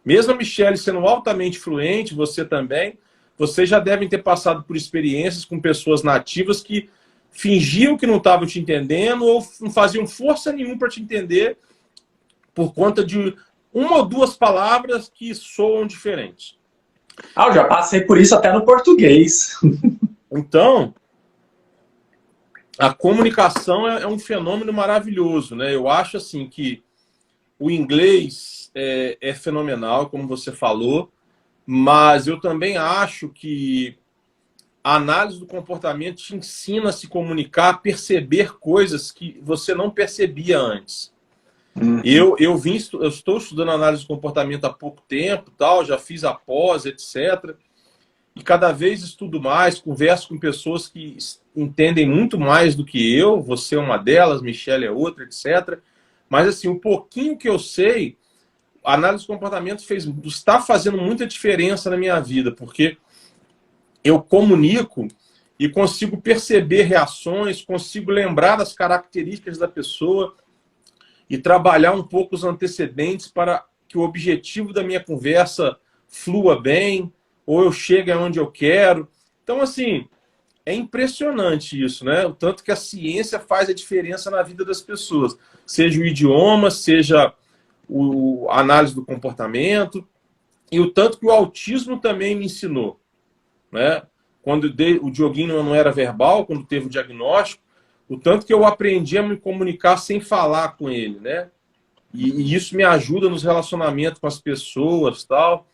Mesmo a Michelle sendo altamente fluente, você também, vocês já devem ter passado por experiências com pessoas nativas que fingiam que não estavam te entendendo ou não faziam força nenhuma para te entender por conta de uma ou duas palavras que soam diferentes. Ah, eu já passei por isso até no português. Então, a comunicação é um fenômeno maravilhoso, né? Eu acho assim que o inglês é fenomenal, como você falou, mas eu também acho que a análise do comportamento te ensina a se comunicar, a perceber coisas que você não percebia antes. Eu estou estudando análise do comportamento há pouco tempo, tal, já fiz a pós, etc. E cada vez estudo mais, converso com pessoas que entendem muito mais do que eu. Você é uma delas, Michelle é outra, etc. Mas assim, o pouquinho que eu sei, a análise do comportamento está fazendo muita diferença na minha vida, porque eu comunico e consigo perceber reações, consigo lembrar das características da pessoa e trabalhar um pouco os antecedentes para que o objetivo da minha conversa flua bem, ou eu chegue aonde eu quero. Então, assim, é impressionante isso, né? O tanto que a ciência faz a diferença na vida das pessoas. Seja o idioma, seja a análise do comportamento, e o tanto que o autismo também me ensinou, né? Quando o Dioguinho não era verbal, quando teve o diagnóstico, o tanto que eu aprendi a me comunicar sem falar com ele, né? E isso me ajuda nos relacionamentos com as pessoas, tal.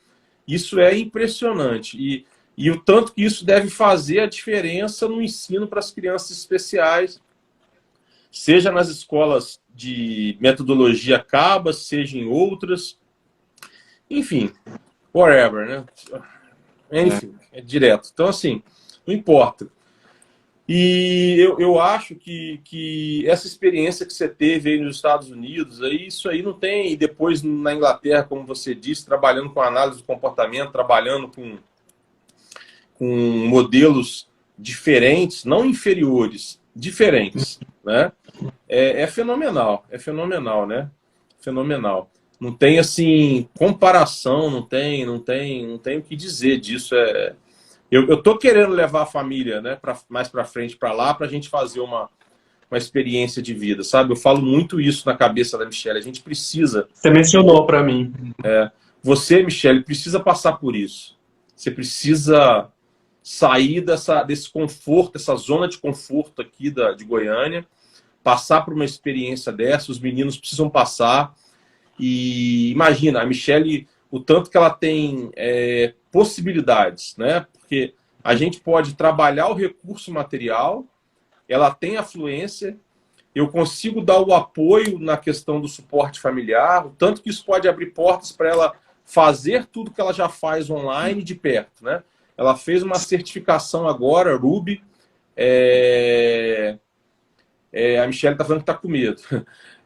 Isso é impressionante. E o tanto que isso deve fazer a diferença no ensino para as crianças especiais, seja nas escolas de metodologia CABA, seja em outras. Enfim, whatever, né? Enfim, é direto. Então, assim, não importa. E eu acho que essa experiência que você teve aí nos Estados Unidos, aí, isso aí não tem. E depois na Inglaterra, como você disse, trabalhando com análise do comportamento, trabalhando com modelos diferentes, não inferiores, diferentes, né? É fenomenal, né? Fenomenal. Não tem, assim, comparação, não tem o que dizer disso. Eu tô querendo levar a família, né, mais para frente para lá, para a gente fazer uma experiência de vida, sabe? Eu falo muito isso na cabeça da Michelle. A gente precisa. Você mencionou para mim. Você, Michelle, precisa passar por isso. Você precisa sair desse conforto, dessa zona de conforto aqui de Goiânia, passar por uma experiência dessa. Os meninos precisam passar. E imagina, a Michelle, o tanto que ela tem possibilidades, né? Porque a gente pode trabalhar o recurso material, ela tem a fluência, eu consigo dar o apoio na questão do suporte familiar, o tanto que isso pode abrir portas para ela fazer tudo que ela já faz online de perto, né? Ela fez uma certificação agora, Ruby. A Michelle está falando que está com medo.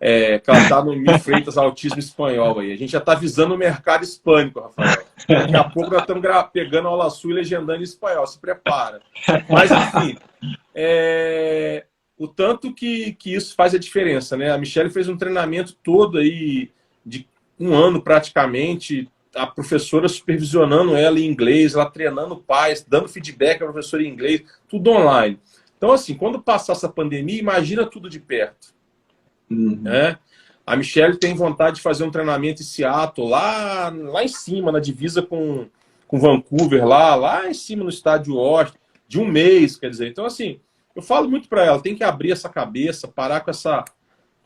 Que ela está no Mil Freitas Autismo Espanhol aí. A gente já está visando o mercado hispânico, Rafael. Daqui a pouco nós estamos pegando a aula sua e legendando em espanhol. Se prepara. Mas, enfim, o tanto que isso faz a diferença, né? A Michelle fez um treinamento todo aí de 1 ano praticamente, a professora supervisionando ela em inglês, ela treinando pais, dando feedback à professora em inglês, tudo online. Então, assim, quando passar essa pandemia, imagina tudo de perto. Né? A Michelle tem vontade de fazer um treinamento em Seattle, lá em cima, na divisa com Vancouver, lá em cima no estádio Washington, de 1 mês, quer dizer. Então, assim, eu falo muito para ela, tem que abrir essa cabeça, parar com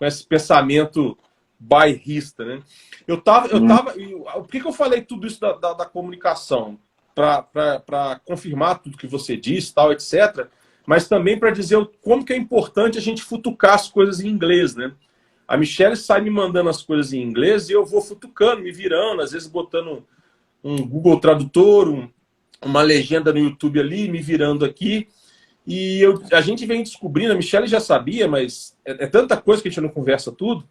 esse pensamento bairrista, né? Por que eu falei tudo isso da comunicação? Para confirmar tudo que você disse, tal, etc., mas também para dizer como que é importante a gente futucar as coisas em inglês, né? A Michelle sai me mandando as coisas em inglês e eu vou futucando, me virando, às vezes botando um Google Tradutor, uma legenda no YouTube ali, me virando aqui. E a gente vem descobrindo, a Michelle já sabia, mas é tanta coisa que a gente não conversa tudo.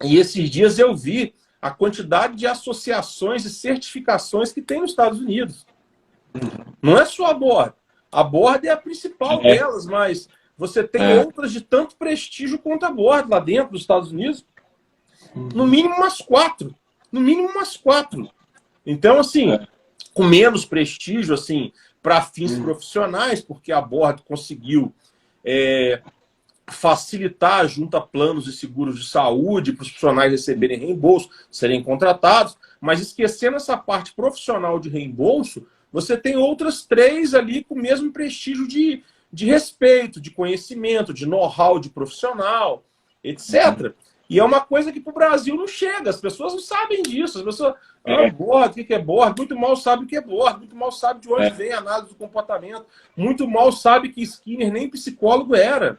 E esses dias eu vi a quantidade de associações e certificações que tem nos Estados Unidos. Não é só a Board. A Board é a principal delas, mas você tem outras de tanto prestígio quanto a Board lá dentro dos Estados Unidos. No mínimo umas 4. No mínimo umas 4. Então, assim, com menos prestígio, assim, para fins profissionais, porque a Board conseguiu facilitar junto a planos e seguros de saúde para os profissionais receberem reembolso, serem contratados, mas esquecendo essa parte profissional de reembolso, você tem outras 3 ali com o mesmo prestígio de respeito, de conhecimento, de know-how de profissional, etc. E é uma coisa que para o Brasil não chega, as pessoas não sabem disso, as pessoas, board, o que é board? Muito mal sabe o que é board, muito mal sabe de onde vem a análise do comportamento, muito mal sabe que Skinner nem psicólogo era,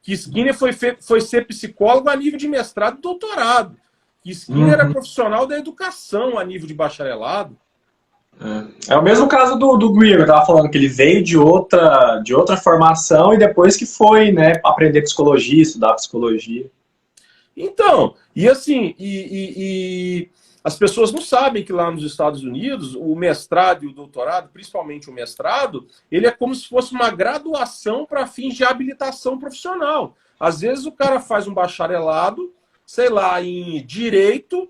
que Skinner foi ser psicólogo a nível de mestrado e doutorado, que Skinner era profissional da educação a nível de bacharelado. É o mesmo caso do Greer, eu estava falando que ele veio de outra formação e depois que foi, né, aprender psicologia, estudar psicologia. Então, e assim, as pessoas não sabem que lá nos Estados Unidos, o mestrado e o doutorado, principalmente o mestrado, ele é como se fosse uma graduação para fins de habilitação profissional. Às vezes o cara faz um bacharelado, sei lá, em direito,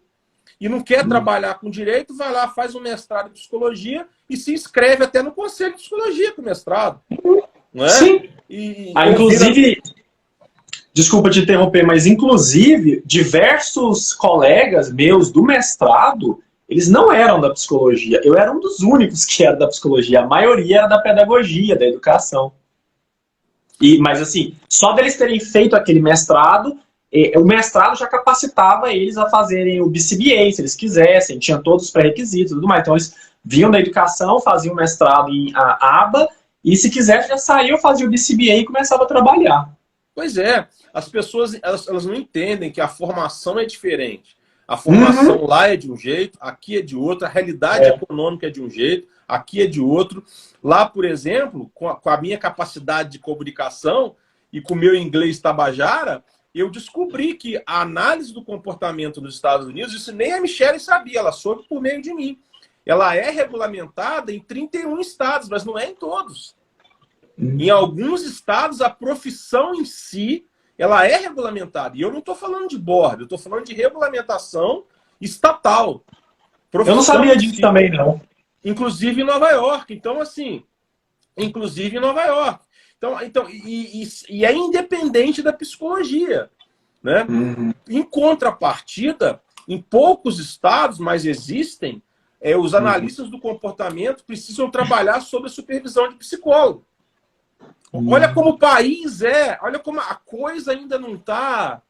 e não quer trabalhar com direito, vai lá, faz um mestrado em psicologia e se inscreve até no conselho de psicologia com o mestrado. Não é? Sim. Inclusive, desculpa te interromper, mas inclusive diversos colegas meus do mestrado, eles não eram da psicologia. Eu era um dos únicos que era da psicologia. A maioria era da pedagogia, da educação. Mas assim, só deles terem feito aquele mestrado, o mestrado já capacitava eles a fazerem o BCBA, se eles quisessem, tinha todos os pré-requisitos e tudo mais. Então eles vinham da educação, faziam o mestrado em ABA, e se quisesse já saíam, faziam o BCBA e começava a trabalhar. Pois é, as pessoas elas não entendem que a formação é diferente. A formação lá é de um jeito, aqui é de outro, a realidade econômica é de um jeito, aqui é de outro. Lá, por exemplo, com a minha capacidade de comunicação e com o meu inglês tabajara, eu descobri que a análise do comportamento nos Estados Unidos, isso nem a Michelle sabia, ela soube por meio de mim. Ela é regulamentada em 31 estados, mas não é em todos. Em alguns estados, a profissão em si, ela é regulamentada. E eu não estou falando de board, eu estou falando de regulamentação estatal. Eu não sabia disso também, não. Inclusive em Nova York. Então, assim, inclusive em Nova York. Então, e é independente da psicologia. Né? Em contrapartida, em poucos estados, mas existem, os analistas do comportamento precisam trabalhar sob a supervisão de psicólogo. Olha como o país olha como a coisa ainda não tá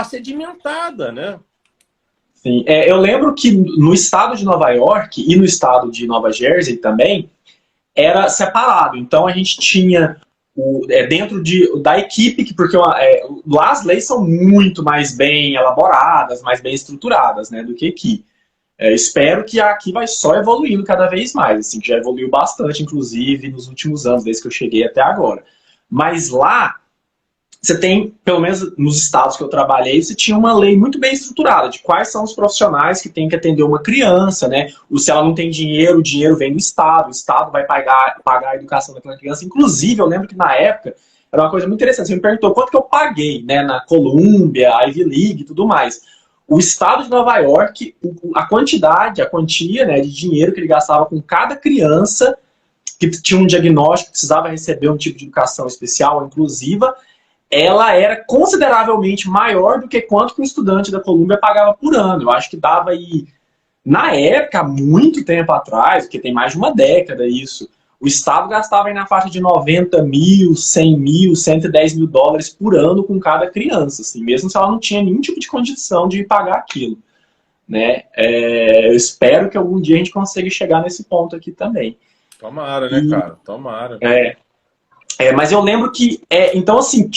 sedimentada, né? Sim, eu lembro que no estado de Nova York e no estado de Nova Jersey também, era separado. Então a gente tinha dentro da equipe, porque lá as leis são muito mais bem elaboradas, mais bem estruturadas, né, do que aqui. Espero que aqui vai só evoluindo cada vez mais, assim, que já evoluiu bastante, inclusive, nos últimos anos, desde que eu cheguei até agora. Mas lá, você tem, pelo menos nos estados que eu trabalhei, você tinha uma lei muito bem estruturada de quais são os profissionais que têm que atender uma criança, né? Se ela não tem dinheiro, o dinheiro vem do estado, o estado vai pagar a educação daquela criança. Inclusive, eu lembro que na época, era uma coisa muito interessante, você me perguntou quanto que eu paguei, né? Na Columbia, Ivy League e tudo mais. O estado de Nova York, a quantia, né, de dinheiro que ele gastava com cada criança que tinha um diagnóstico, precisava receber um tipo de educação especial, inclusiva, ela era consideravelmente maior do que quanto que o estudante da Columbia pagava por ano. Eu acho que dava aí, na época, muito tempo atrás, porque tem mais de uma década isso, o Estado gastava aí na faixa de 90 mil, 100 mil, 110 mil dólares por ano com cada criança, assim, mesmo se ela não tinha nenhum tipo de condição de pagar aquilo. Né? Eu espero que algum dia a gente consiga chegar nesse ponto aqui também. Tomara, né, cara? Tomara. Mas eu lembro que, então assim,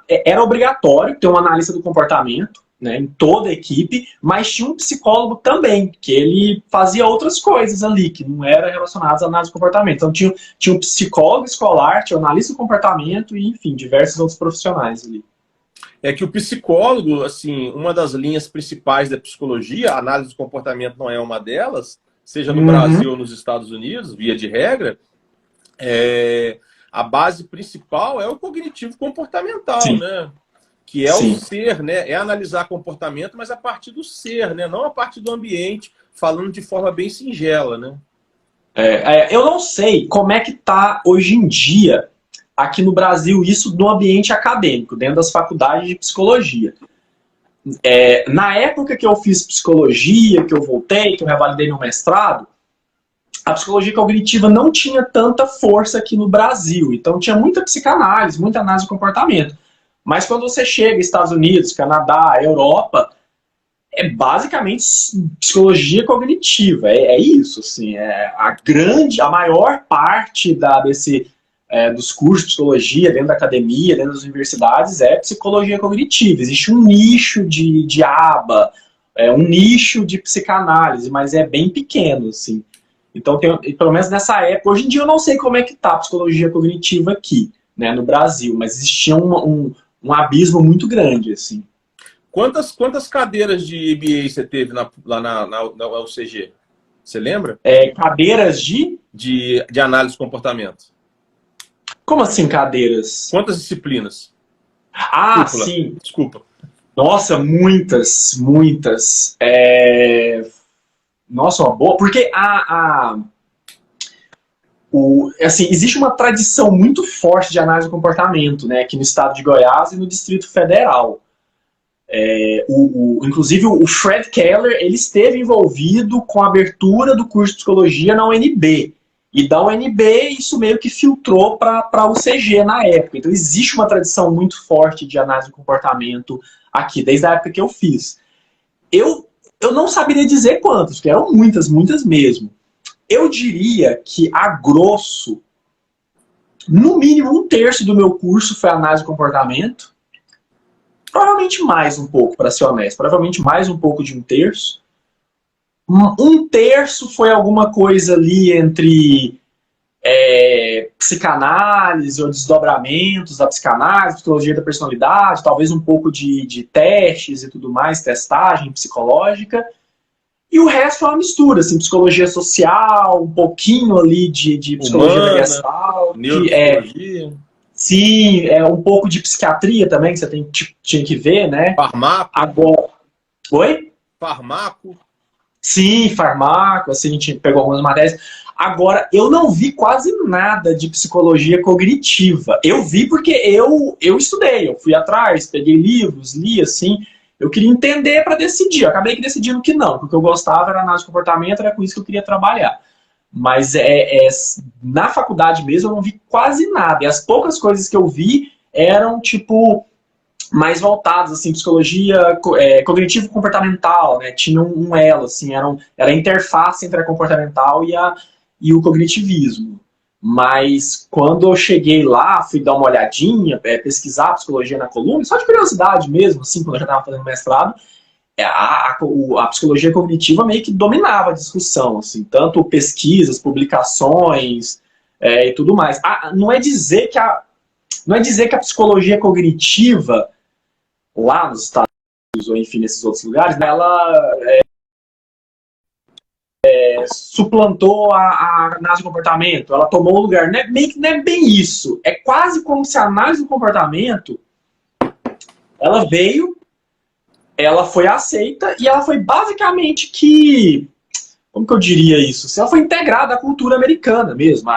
era obrigatório ter um analista do comportamento, né, em toda a equipe, mas tinha um psicólogo também, que ele fazia outras coisas ali, que não eram relacionadas à análise do comportamento. Então tinha um psicólogo escolar, tinha um analista do comportamento e, enfim, diversos outros profissionais ali. É que o psicólogo, assim, uma das linhas principais da psicologia, a análise do comportamento não é uma delas, seja no Brasil ou nos Estados Unidos, via de regra, a base principal é o cognitivo comportamental, Sim. né? Que é o ser, né? É analisar comportamento, mas a partir do ser, né? Não a partir do ambiente, falando de forma bem singela, né? Eu não sei como é que tá hoje em dia aqui no Brasil isso no ambiente acadêmico, dentro das faculdades de psicologia. Na época que eu fiz psicologia, que eu voltei, que eu revalidei meu mestrado, a psicologia cognitiva não tinha tanta força aqui no Brasil. Então tinha muita psicanálise, muita análise do comportamento. Mas quando você chega nos Estados Unidos, Canadá, Europa, é basicamente psicologia cognitiva. É isso, assim. A maior parte dos cursos de psicologia dentro da academia, dentro das universidades, é psicologia cognitiva. Existe um nicho de aba, um nicho de psicanálise, mas é bem pequeno, assim. Então, pelo menos nessa época, hoje em dia eu não sei como é que tá a psicologia cognitiva aqui, né, no Brasil, mas existia um abismo muito grande, assim. Quantas cadeiras de MBA você teve lá na UCG? Você lembra? Cadeiras de análise de comportamento. Como assim cadeiras? Quantas disciplinas? Desculpa, sim. Desculpa. Nossa, muitas. Nossa, uma boa. Porque assim, existe uma tradição muito forte de análise do comportamento, né, aqui no estado de Goiás e no Distrito Federal. Inclusive o Fred Keller, ele esteve envolvido com a abertura do curso de psicologia na UNB. E da UNB isso meio que filtrou para a UCG na época. Então existe uma tradição muito forte de análise do comportamento aqui, desde a época que eu fiz. Eu não saberia dizer quantas, porque eram muitas mesmo. Eu diria que, a grosso, no mínimo 1/3 do meu curso foi análise do comportamento. Provavelmente mais um pouco, para ser honesto. Provavelmente mais um pouco de 1/3. 1/3 foi alguma coisa ali entre psicanálise ou desdobramentos da psicanálise, psicologia da personalidade, talvez um pouco de testes e tudo mais, testagem psicológica. E o resto é uma mistura, assim, psicologia social, um pouquinho ali de psicologia da Gestalt. Neurologia. Sim, um pouco de psiquiatria também, que você tinha que ver, né? Farmaco. Agora... Oi? Farmaco. Sim, farmaco, assim, a gente pegou algumas matérias. Agora, eu não vi quase nada de psicologia cognitiva. Eu vi porque eu estudei, eu fui atrás, peguei livros, li, assim. Eu queria entender para decidir. Eu acabei decidindo que não, porque eu gostava era análise de comportamento, era com isso que eu queria trabalhar. Mas na faculdade mesmo eu não vi quase nada. E as poucas coisas que eu vi eram, tipo, mais voltadas, assim, psicologia cognitivo-comportamental, né? Tinha um elo, assim, era a interface entre a comportamental e o cognitivismo. Mas quando eu cheguei lá, fui dar uma olhadinha, pesquisar psicologia na coluna, só de curiosidade mesmo, assim, quando eu já estava fazendo mestrado, a psicologia cognitiva meio que dominava a discussão, assim, tanto pesquisas, publicações e tudo mais. Não é dizer que a psicologia cognitiva lá nos Estados Unidos, ou enfim, nesses outros lugares, né, ela suplantou a análise do comportamento, ela tomou o lugar. Não é bem isso. É quase como se a análise do comportamento ela veio, ela foi aceita e ela foi basicamente como que eu diria isso? Ela foi integrada à cultura americana mesmo.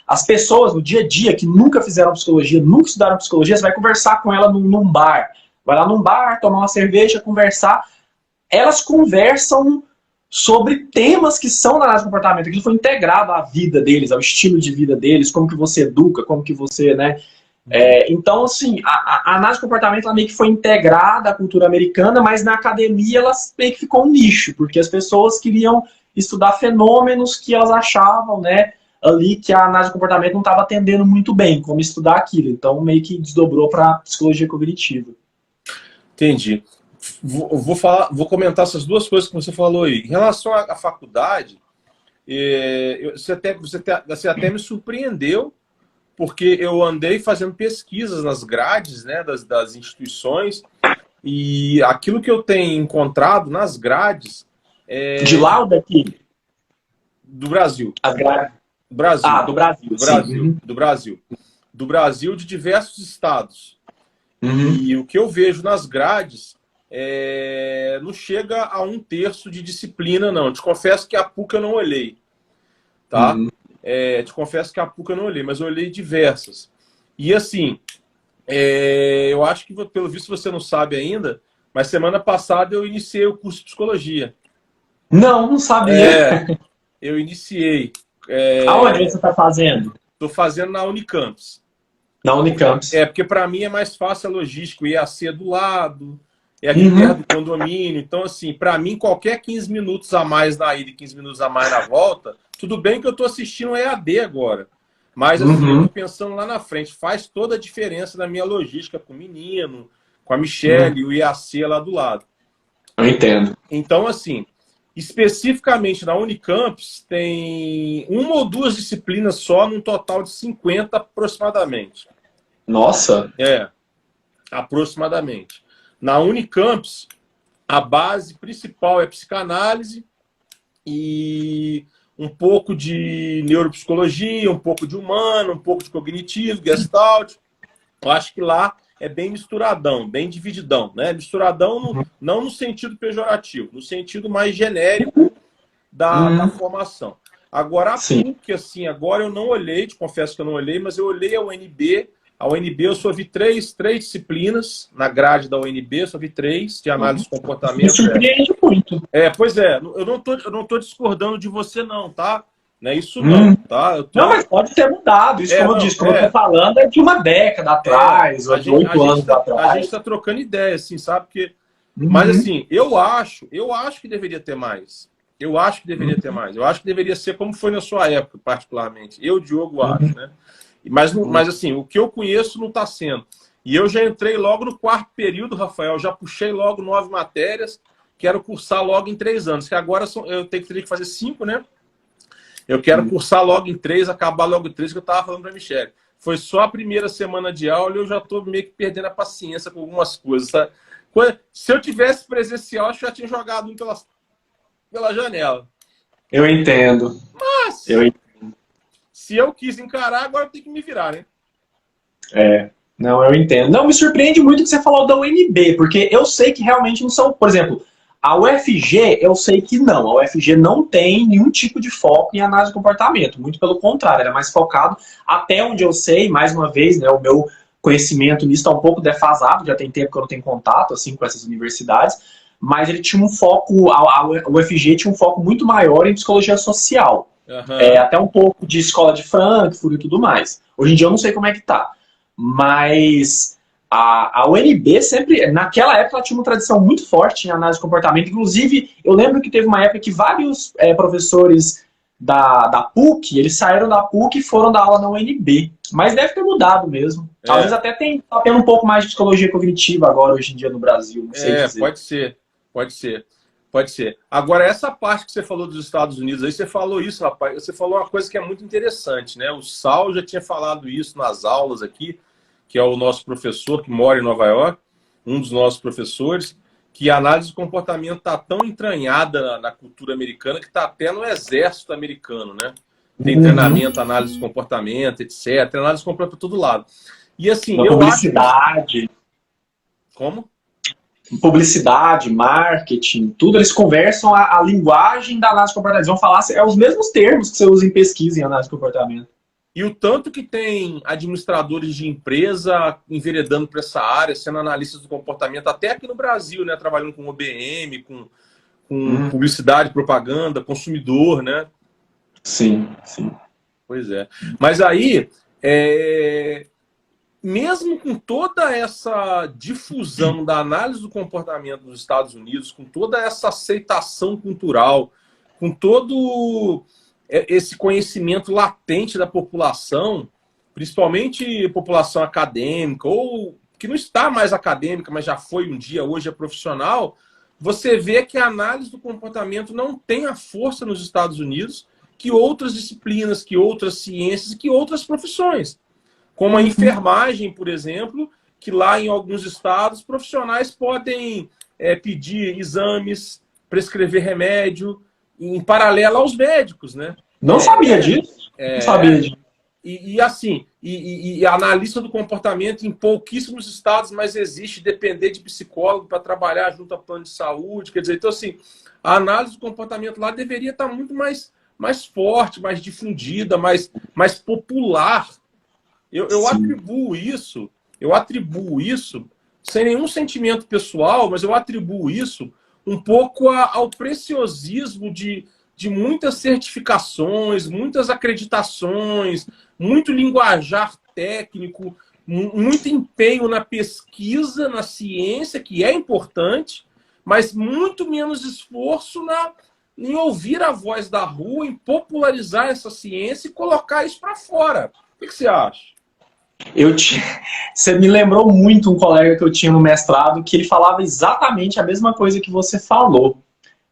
As pessoas no dia a dia que nunca fizeram psicologia, nunca estudaram psicologia, você vai conversar com ela num bar. Vai lá num bar, tomar uma cerveja, conversar. Elas conversam sobre temas que são na análise do comportamento. Aquilo foi integrado à vida deles, ao estilo de vida deles, como que você educa, como que você, né? Então, assim, a análise do comportamento ela meio que foi integrada à cultura americana, mas na academia ela meio que ficou um nicho, porque as pessoas queriam estudar fenômenos que elas achavam, né, ali que a análise do comportamento não estava atendendo muito bem, como estudar aquilo. Então, meio que desdobrou para psicologia cognitiva. Entendi. Vou comentar essas duas coisas que você falou aí. Em relação à faculdade, você até me surpreendeu, porque eu andei fazendo pesquisas nas grades, né, das instituições, e aquilo que eu tenho encontrado nas grades... De lá ou daqui? Do Brasil. As grades? Do Brasil. Do Brasil. Do Brasil, sim. Do Brasil. Do Brasil, de diversos estados. Uhum. E o que eu vejo nas grades não chega a 1/3 de disciplina, não. Te confesso que a PUC eu não olhei. Tá? Uhum. Te confesso que a PUC eu não olhei, mas eu olhei diversas. E assim, eu acho que, pelo visto, você não sabe ainda, mas semana passada eu iniciei o curso de psicologia. Não, não sabia. Eu iniciei. Aonde você está fazendo? Estou fazendo na Unicampus. Na Unicampus. Porque para mim é mais fácil a logística, o IAC é do lado, é ali perto Uhum. do condomínio. Então, assim, para mim, qualquer 15 minutos a mais na ida e 15 minutos a mais na volta, tudo bem que eu estou assistindo um EAD agora. Mas, assim, eu Uhum. estou pensando lá na frente. Faz toda a diferença na minha logística com o menino, com a Michelle, o IAC lá do lado. Eu entendo. Então, assim, especificamente na Unicampus, tem uma ou duas disciplinas só, num total de 50 aproximadamente. Nossa. Aproximadamente. Na Unicampus, a base principal é psicanálise e um pouco de neuropsicologia, um pouco de humano, um pouco de cognitivo, Gestalt. Eu acho que lá é bem misturadão, bem divididão, né? Misturadão não no sentido pejorativo, no sentido mais genérico da formação. Agora, a Sim. PUC, assim, agora eu não olhei, te confesso que eu não olhei, mas eu olhei a UNB. A UNB eu só vi três disciplinas na grade da UNB, eu só vi 3 de análise de comportamento. Me surpreende muito. Pois é, eu não tô discordando de você não, tá? Não é isso não, tá? Não, mas pode ter mudado. Isso, como eu disse, como eu tô falando, é de uma década atrás, ou de 8 anos atrás. A gente tá trocando ideia, assim, sabe? Porque, mas assim, eu acho que deveria ter mais. Eu acho que deveria ter mais. Eu acho que deveria ser como foi na sua época, particularmente. Eu, Diogo, acho, né? Mas assim, o que eu conheço não está sendo. E eu já entrei logo no 4º período, Rafael. Já puxei logo 9 matérias. Quero cursar logo em 3 anos. Que agora eu teria que fazer 5, né? Eu quero cursar logo em 3, acabar logo em 3, que eu estava falando para a Michelle. Foi só a primeira semana de aula e eu já estou meio que perdendo a paciência com algumas coisas. Sabe? Se eu tivesse presencial, acho que já tinha jogado um pela janela. Eu entendo. Mas, se eu quis encarar, agora eu tenho que me virar, né? Não, eu entendo. Não, me surpreende muito que você falou da UNB, porque eu sei que realmente não são... Por exemplo, a UFG, eu sei que não. A UFG não tem nenhum tipo de foco em análise de comportamento. Muito pelo contrário, ela é mais focado, até onde eu sei, mais uma vez, né, o meu conhecimento nisso está um pouco defasado, já tem tempo que eu não tenho contato assim, com essas universidades, mas ele tinha um foco, a UFG tinha um foco muito maior em psicologia social. Até um pouco de escola de Frankfurt e tudo mais. Hoje em dia eu não sei como é que tá. Mas a UNB sempre, naquela época, ela tinha uma tradição muito forte em análise de comportamento. Inclusive, eu lembro que teve uma época que vários professores da PUC, eles saíram da PUC e foram dar aula na UNB. Mas deve ter mudado mesmo. Talvez até tá tendo um pouco mais de psicologia cognitiva agora, hoje em dia, no Brasil. Não sei dizer. Pode ser. Agora, essa parte que você falou dos Estados Unidos, aí você falou isso, rapaz. Você falou uma coisa que é muito interessante, né? O Sal já tinha falado isso nas aulas aqui, que é o nosso professor que mora em Nova York, um dos nossos professores, que a análise do comportamento está tão entranhada na cultura americana que está até no exército americano, né? Tem treinamento, análise do comportamento, etc. Análise do comportamento para todo lado. E assim, eu publicidade. Acho... Como? Publicidade, marketing, tudo, eles conversam a linguagem da análise de comportamento. Eles vão falar, os mesmos termos que você usa em pesquisa em análise de comportamento. E o tanto que tem administradores de empresa enveredando para essa área, sendo analistas do comportamento, até aqui no Brasil, né? Trabalhando com OBM, com publicidade, propaganda, consumidor, né? Sim. Pois é. Mas aí, mesmo com toda essa difusão da análise do comportamento nos Estados Unidos, com toda essa aceitação cultural, com todo esse conhecimento latente da população, principalmente população acadêmica, ou que não está mais acadêmica, mas já foi um dia, hoje é profissional, você vê que a análise do comportamento não tem a força nos Estados Unidos que outras disciplinas, que outras ciências, que outras profissões. Como a enfermagem, por exemplo, que lá em alguns estados, profissionais podem pedir exames, prescrever remédio, em paralelo aos médicos, né? Não sabia disso. Não sabia disso. E a analista do comportamento em pouquíssimos estados, mas existe depender de psicólogo para trabalhar junto a plano de saúde. Quer dizer, então assim, a análise do comportamento lá deveria estar muito mais forte, mais difundida, mais popular. eu atribuo isso, sem nenhum sentimento pessoal, mas eu atribuo isso um pouco ao preciosismo de muitas certificações, muitas acreditações, muito linguajar técnico, muito empenho na pesquisa, na ciência, que é importante, mas muito menos esforço em ouvir a voz da rua, em popularizar essa ciência e colocar isso para fora. O que você acha? Você me lembrou muito um colega que eu tinha no mestrado, que ele falava exatamente a mesma coisa que você falou.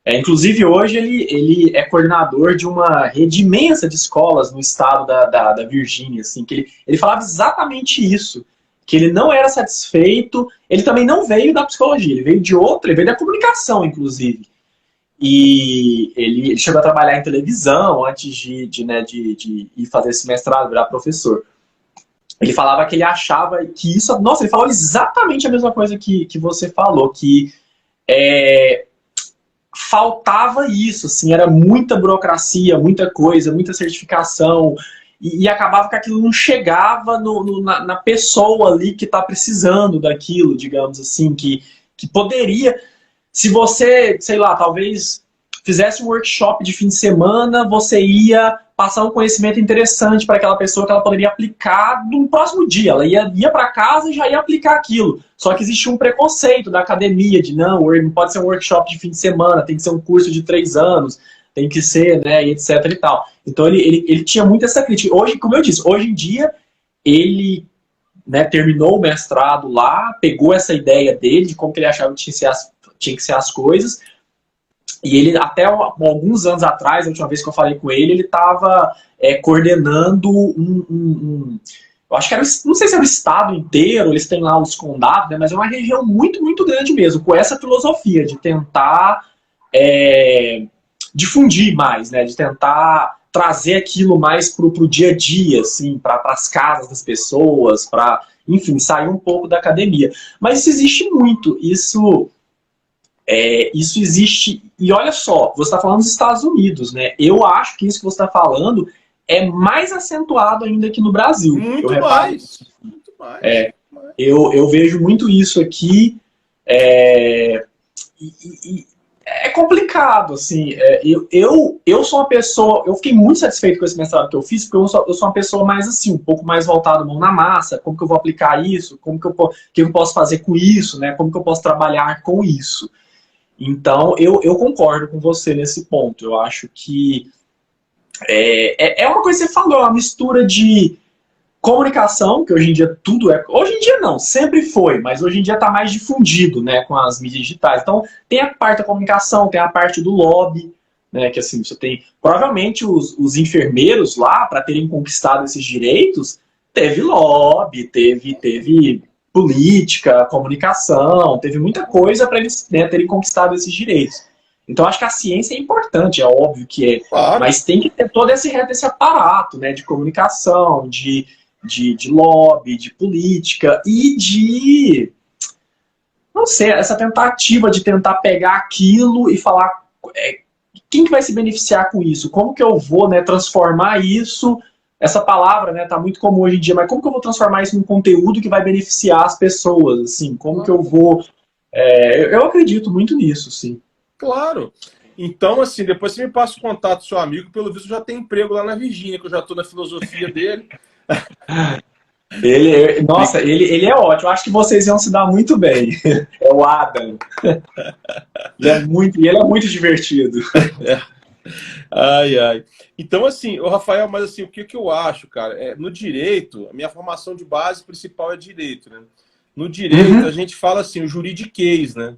Inclusive, hoje ele é coordenador de uma rede imensa de escolas no estado da Virgínia, assim, que ele falava exatamente isso, que ele não era satisfeito, ele também não veio da psicologia, ele veio de outra, ele veio da comunicação, inclusive. E ele chegou a trabalhar em televisão antes de ir fazer esse mestrado, virar professor. Ele falava que ele achava que isso... Nossa, ele falou exatamente a mesma coisa que você falou, que faltava isso, assim, era muita burocracia, muita coisa, muita certificação, e acabava que aquilo não chegava na pessoa ali que está precisando daquilo, digamos assim, que poderia... Se você, sei lá, talvez fizesse um workshop de fim de semana, você ia passar um conhecimento interessante para aquela pessoa que ela poderia aplicar no próximo dia. Ela ia para casa e já ia aplicar aquilo. Só que existia um preconceito da academia de não pode ser um workshop de fim de semana, tem que ser um curso de 3 anos, tem que ser, né, etc e tal. Então ele tinha muito essa crítica. Hoje, como eu disse, hoje em dia ele, né, terminou o mestrado lá, pegou essa ideia dele de como que ele achava que tinha que ser as coisas. E ele, até alguns anos atrás, a última vez que eu falei com ele estava coordenando eu acho que não sei se era o estado inteiro, eles têm lá os condados, né, mas é uma região muito, muito grande mesmo, com essa filosofia de tentar difundir mais, né, de tentar trazer aquilo mais para o dia a dia, assim, para as casas das pessoas, para, enfim, sair um pouco da academia. Mas isso existe muito, isso existe, e olha só, você está falando dos Estados Unidos, né? Eu acho que isso que você está falando é mais acentuado ainda aqui no Brasil. Muito mais. Eu vejo muito isso aqui, e é complicado, assim. Eu sou uma pessoa, eu fiquei muito satisfeito com esse mestrado que eu fiz, porque eu sou uma pessoa mais assim, um pouco mais voltada mão na massa, como que eu vou aplicar isso, que eu posso fazer com isso, né? Como que eu posso trabalhar com isso. Então, eu concordo com você nesse ponto. Eu acho que é uma coisa que você falou, uma mistura de comunicação, que hoje em dia tudo é... Hoje em dia não, sempre foi, mas hoje em dia está mais difundido, né, com as mídias digitais. Então, tem a parte da comunicação, tem a parte do lobby, né, que assim, você tem... Provavelmente os enfermeiros lá, para terem conquistado esses direitos, teve lobby, teve política, comunicação, teve muita coisa para eles, né, terem conquistado esses direitos. Então, acho que a ciência é importante, é óbvio que é, claro, mas tem que ter todo esse aparato, né, de comunicação, de lobby, de política e de, não sei, essa tentativa de tentar pegar aquilo e falar quem que vai se beneficiar com isso? Como que eu vou, né, transformar isso... Essa palavra, né, tá muito comum hoje em dia, mas como que eu vou transformar isso num conteúdo que vai beneficiar as pessoas, assim? Como que eu vou... eu acredito muito nisso, sim. Claro. Então, assim, depois você me passa o contato do seu amigo, pelo visto já tem emprego lá na Virgínia, que eu já tô na filosofia dele. Nossa, ele é ótimo. Acho que vocês iam se dar muito bem. É o Adam. Ele é muito divertido. Ai, ai. Então, assim, o Rafael, mas assim, o que eu acho, cara? No direito, a minha formação de base principal é direito, né? No direito, a gente fala assim, o juridiquês, né?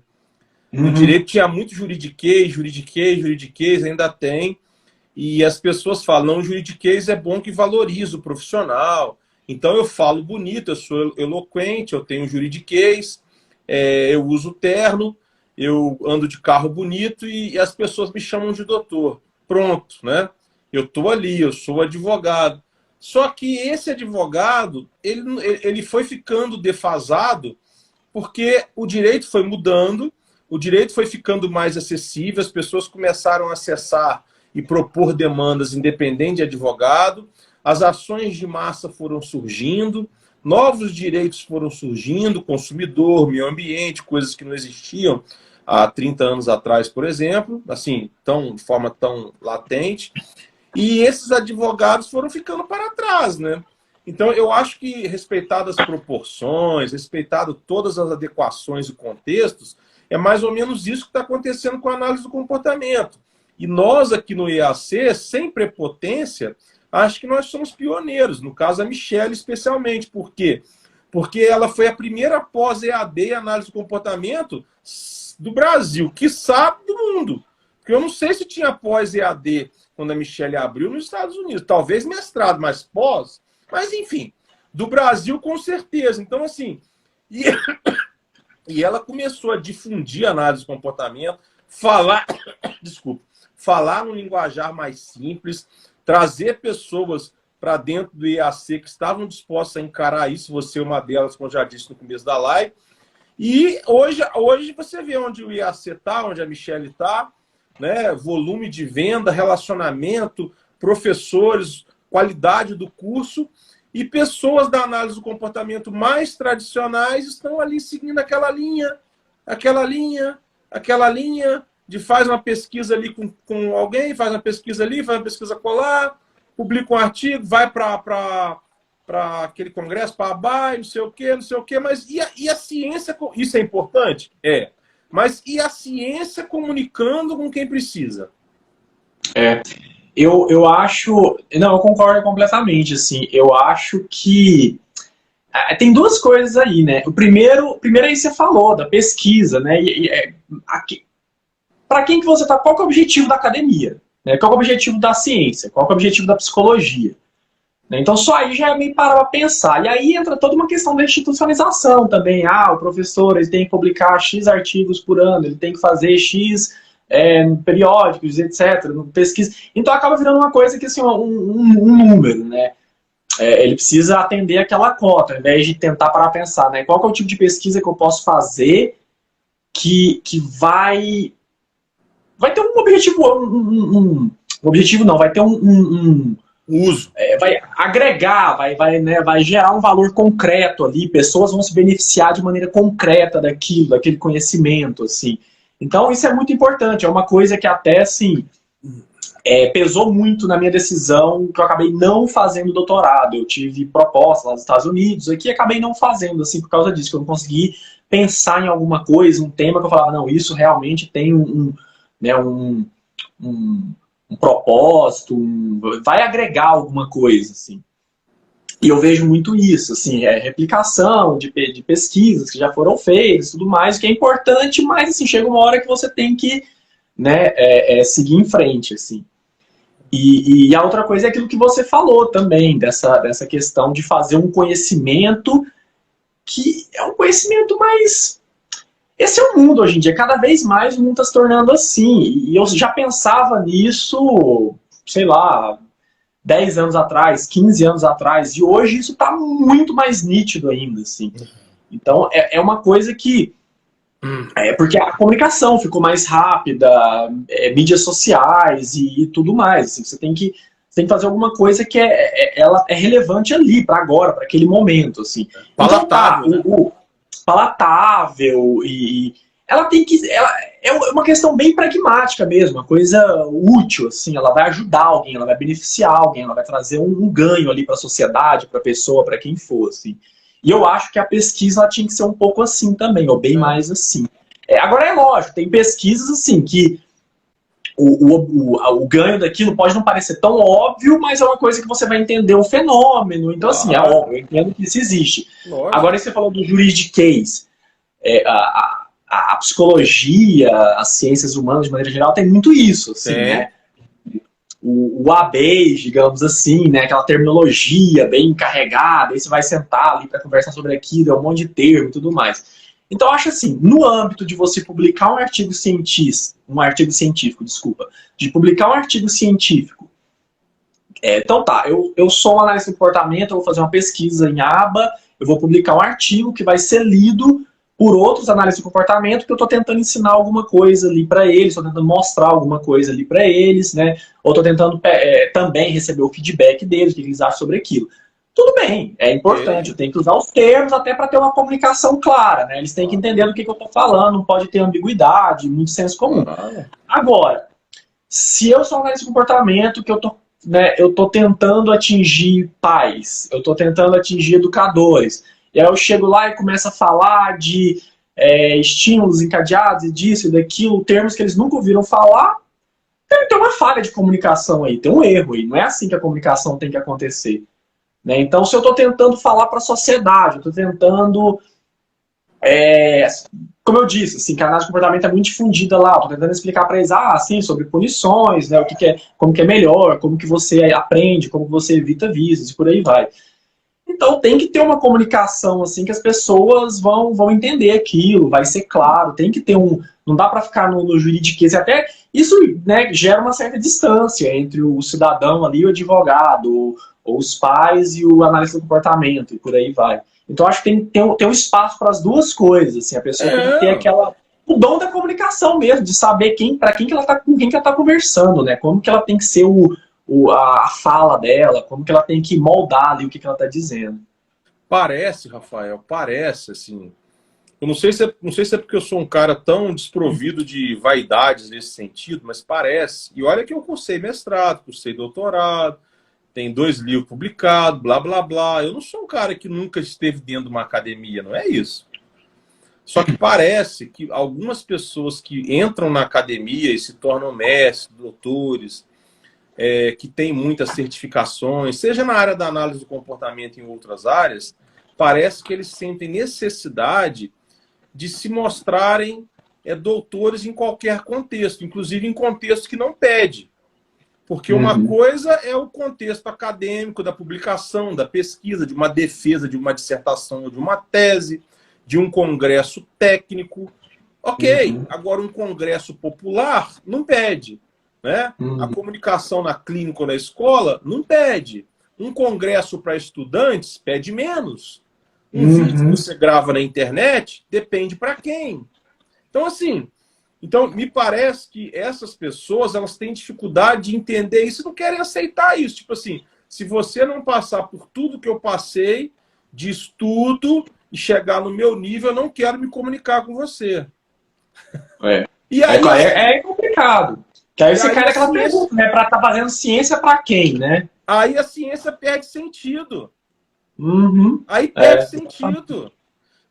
No direito tinha muito juridiquês, ainda tem. E as pessoas falam, não, o juridiquês é bom que valoriza o profissional. Então eu falo bonito, eu sou eloquente, eu tenho juridiquês, eu uso terno, eu ando de carro bonito e as pessoas me chamam de doutor. Pronto, né? Eu tô ali, eu sou advogado. Só que esse advogado, ele foi ficando defasado porque o direito foi mudando, o direito foi ficando mais acessível, as pessoas começaram a acessar e propor demandas independente de advogado, as ações de massa foram surgindo, novos direitos foram surgindo, consumidor, meio ambiente, coisas que não existiam há 30 anos atrás, por exemplo, assim, de forma tão latente. E esses advogados foram ficando para trás, né? Então, eu acho que, respeitadas as proporções, respeitado todas as adequações e contextos, é mais ou menos isso que está acontecendo com a análise do comportamento. E nós aqui no IAC, sem prepotência, acho que nós somos pioneiros, no caso a Michelle especialmente. Por quê? Porque ela foi a primeira pós-EAD em análise do comportamento do Brasil, quiçá do mundo. Porque eu não sei se tinha pós-EAD quando a Michelle abriu nos Estados Unidos. Talvez mestrado, mas pós. Mas, enfim, do Brasil com certeza. Então, assim, e ela começou a difundir a análise do comportamento, falar no linguajar mais simples, trazer pessoas para dentro do IAC que estavam dispostas a encarar isso, você é uma delas, como eu já disse no começo da live. E hoje você vê onde o IAC está, onde a Michelle está, né? Volume de venda, relacionamento, professores, qualidade do curso, e pessoas da análise do comportamento mais tradicionais estão ali seguindo aquela linha, de faz uma pesquisa ali com alguém, faz uma pesquisa ali, faz uma pesquisa colar, publica um artigo, vai para aquele congresso, para a ABAI, não sei o quê, mas e a ciência, isso é importante? É. Mas e a ciência comunicando com quem precisa? Eu acho... Não, eu concordo completamente, assim. Eu acho que tem duas coisas aí, né? O primeiro aí você falou, da pesquisa, né? Para quem que você está? Qual que é o objetivo da academia? Né? Qual que é o objetivo da ciência? Qual que é o objetivo da psicologia? Então só aí já é meio parar para pensar. E aí entra toda uma questão da institucionalização também. O professor ele tem que publicar X artigos por ano, ele tem que fazer X periódicos, etc. Pesquisa. Então acaba virando uma coisa que assim, um número, né? Ele precisa atender aquela cota, ao invés de tentar parar para pensar, né? Qual que é o tipo de pesquisa que eu posso fazer que vai ter um objetivo, objetivo não, vai ter um uso. Vai agregar, vai gerar um valor concreto ali, pessoas vão se beneficiar de maneira concreta daquele conhecimento, assim. Então isso é muito importante, é uma coisa que até, assim, pesou muito na minha decisão, que eu acabei não fazendo doutorado. Eu tive proposta lá nos Estados Unidos, aqui acabei não fazendo, assim, por causa disso, que eu não consegui pensar em alguma coisa, um tema que eu falava, não, isso realmente tem um propósito, vai agregar alguma coisa, assim. E eu vejo muito isso, assim, replicação de pesquisas que já foram feitas, tudo mais, que é importante, mas assim, chega uma hora que você tem que, né, seguir em frente, assim. E a outra coisa é aquilo que você falou também, dessa questão de fazer um conhecimento que é um conhecimento mais... Esse é o mundo hoje em dia, cada vez mais o mundo está se tornando assim. E eu já pensava nisso, sei lá, 10 anos atrás, 15 anos atrás, e hoje isso está muito mais nítido ainda, assim. Então é uma coisa que... porque a comunicação ficou mais rápida, mídias sociais e tudo mais. Assim, você tem que fazer alguma coisa que ela é relevante ali, para agora, para aquele momento. Assim. Palatável, então, né? Palatável e ela tem que... é uma questão bem pragmática mesmo, uma coisa útil, assim, ela vai ajudar alguém, ela vai beneficiar alguém, ela vai trazer um ganho ali para a sociedade, para a pessoa, para quem for, assim. E eu acho que a pesquisa ela tinha que ser um pouco assim também, ou bem mais assim. Agora é lógico, tem pesquisas assim que o ganho daquilo pode não parecer tão óbvio, mas é uma coisa que você vai entender o fenômeno. Então, assim, é óbvio, eu entendo que isso existe. Lógico. Agora, você falou do juridiquês. A psicologia, as ciências humanas, de maneira geral, tem muito isso, assim, né? O ABEIS, digamos assim, né? Aquela terminologia bem carregada, aí você vai sentar ali para conversar sobre aquilo, um monte de termo e tudo mais. Então, eu acho assim, no âmbito de você publicar um artigo científico, de publicar um artigo científico, então tá, eu sou um analista de comportamento, eu vou fazer uma pesquisa em aba, eu vou publicar um artigo que vai ser lido por outros analistas de comportamento que eu estou tentando ensinar alguma coisa ali para eles, estou tentando mostrar alguma coisa ali para eles, né? Ou estou tentando também receber o feedback deles, o que eles acham sobre aquilo. Tudo bem, é importante, eu tenho que usar os termos até para ter uma comunicação clara, né? Eles têm que entender do que eu estou falando, não pode ter ambiguidade, muito senso comum. Agora, se eu sou um analista de comportamento que eu tô tentando atingir pais, eu estou tentando atingir educadores, e aí eu chego lá e começo a falar de estímulos encadeados e disso e daquilo, termos que eles nunca ouviram falar, tem uma falha de comunicação aí, tem um erro aí, não é assim que a comunicação tem que acontecer. Né? Então, se eu estou tentando falar para a sociedade, eu estou tentando... como eu disse, assim, que a análise de comportamento é muito difundida lá. Estou tentando explicar para eles, assim, sobre punições, né, como que é melhor, como que você aprende, como que você evita vícios, e por aí vai. Então tem que ter uma comunicação assim que as pessoas vão entender aquilo, vai ser claro, tem que ter um... Não dá para ficar no juridiquês, até isso, né, gera uma certa distância entre o cidadão ali, o advogado, ou os pais e o analista do comportamento, e por aí vai. Então acho que tem que ter um espaço para as duas coisas, assim, a pessoa tem que ter o dom da comunicação mesmo, de saber com quem que ela está conversando, né? Como que ela tem que ser a fala dela, como que ela tem que moldar ali o que ela está dizendo. Parece, Rafael, parece, assim... Eu não sei se é porque eu sou um cara tão desprovido de vaidades nesse sentido, mas parece. E olha que eu cursei mestrado, cursei doutorado, tem 2 livros publicados, blá, blá, blá. Eu não sou um cara que nunca esteve dentro de uma academia, não é isso. Só que parece que algumas pessoas que entram na academia e se tornam mestres, doutores, que têm muitas certificações, seja na área da análise do comportamento e em outras áreas, parece que eles sentem necessidade de se mostrarem doutores em qualquer contexto, inclusive em contexto que não pede. Porque uma coisa é o contexto acadêmico da publicação, da pesquisa, de uma defesa, de uma dissertação, de uma tese, de um congresso técnico. Ok, agora um congresso popular não pede. Né? A comunicação na clínica ou na escola não pede. Um congresso para estudantes pede menos. Um vídeo que você grava na internet depende para quem. Então, assim, me parece que essas pessoas elas têm dificuldade de entender isso e não querem aceitar isso. Tipo assim, se você não passar por tudo que eu passei de estudo e chegar no meu nível, eu não quero me comunicar com você. E aí, é complicado. Que aí você cai naquela pergunta, né? Para estar fazendo ciência para quem, né? Aí a ciência perde sentido. Aí perde sentido.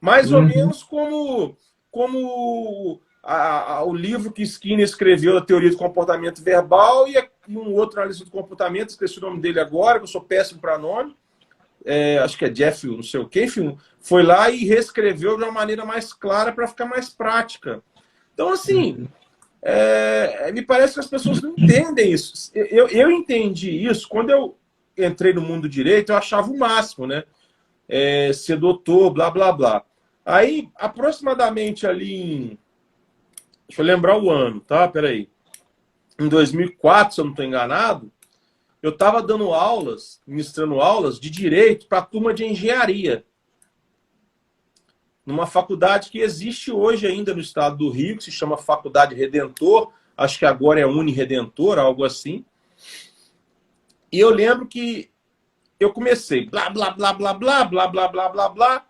Mais ou menos como o livro que Skinner escreveu, a Teoria do Comportamento Verbal, e um outro analista do comportamento, esqueci o nome dele agora, que eu sou péssimo para nome, acho que é Jeff, não sei o quê, enfim, foi lá e reescreveu de uma maneira mais clara para ficar mais prática. Então, assim... me parece que as pessoas não entendem isso. Eu entendi isso quando eu entrei no mundo do direito, eu achava o máximo, né? Ser doutor, blá, blá, blá. Aí, aproximadamente ali deixa eu lembrar o ano, tá? Peraí. Em 2004, se eu não estou enganado, eu estava dando aulas, ministrando aulas de direito para a turma de engenharia. Numa faculdade que existe hoje ainda no estado do Rio, que se chama Faculdade Redentor, acho que agora é Uniredentor, algo assim. E eu lembro que eu comecei blá, blá, blá, blá, blá, blá, blá, blá, blá, blá,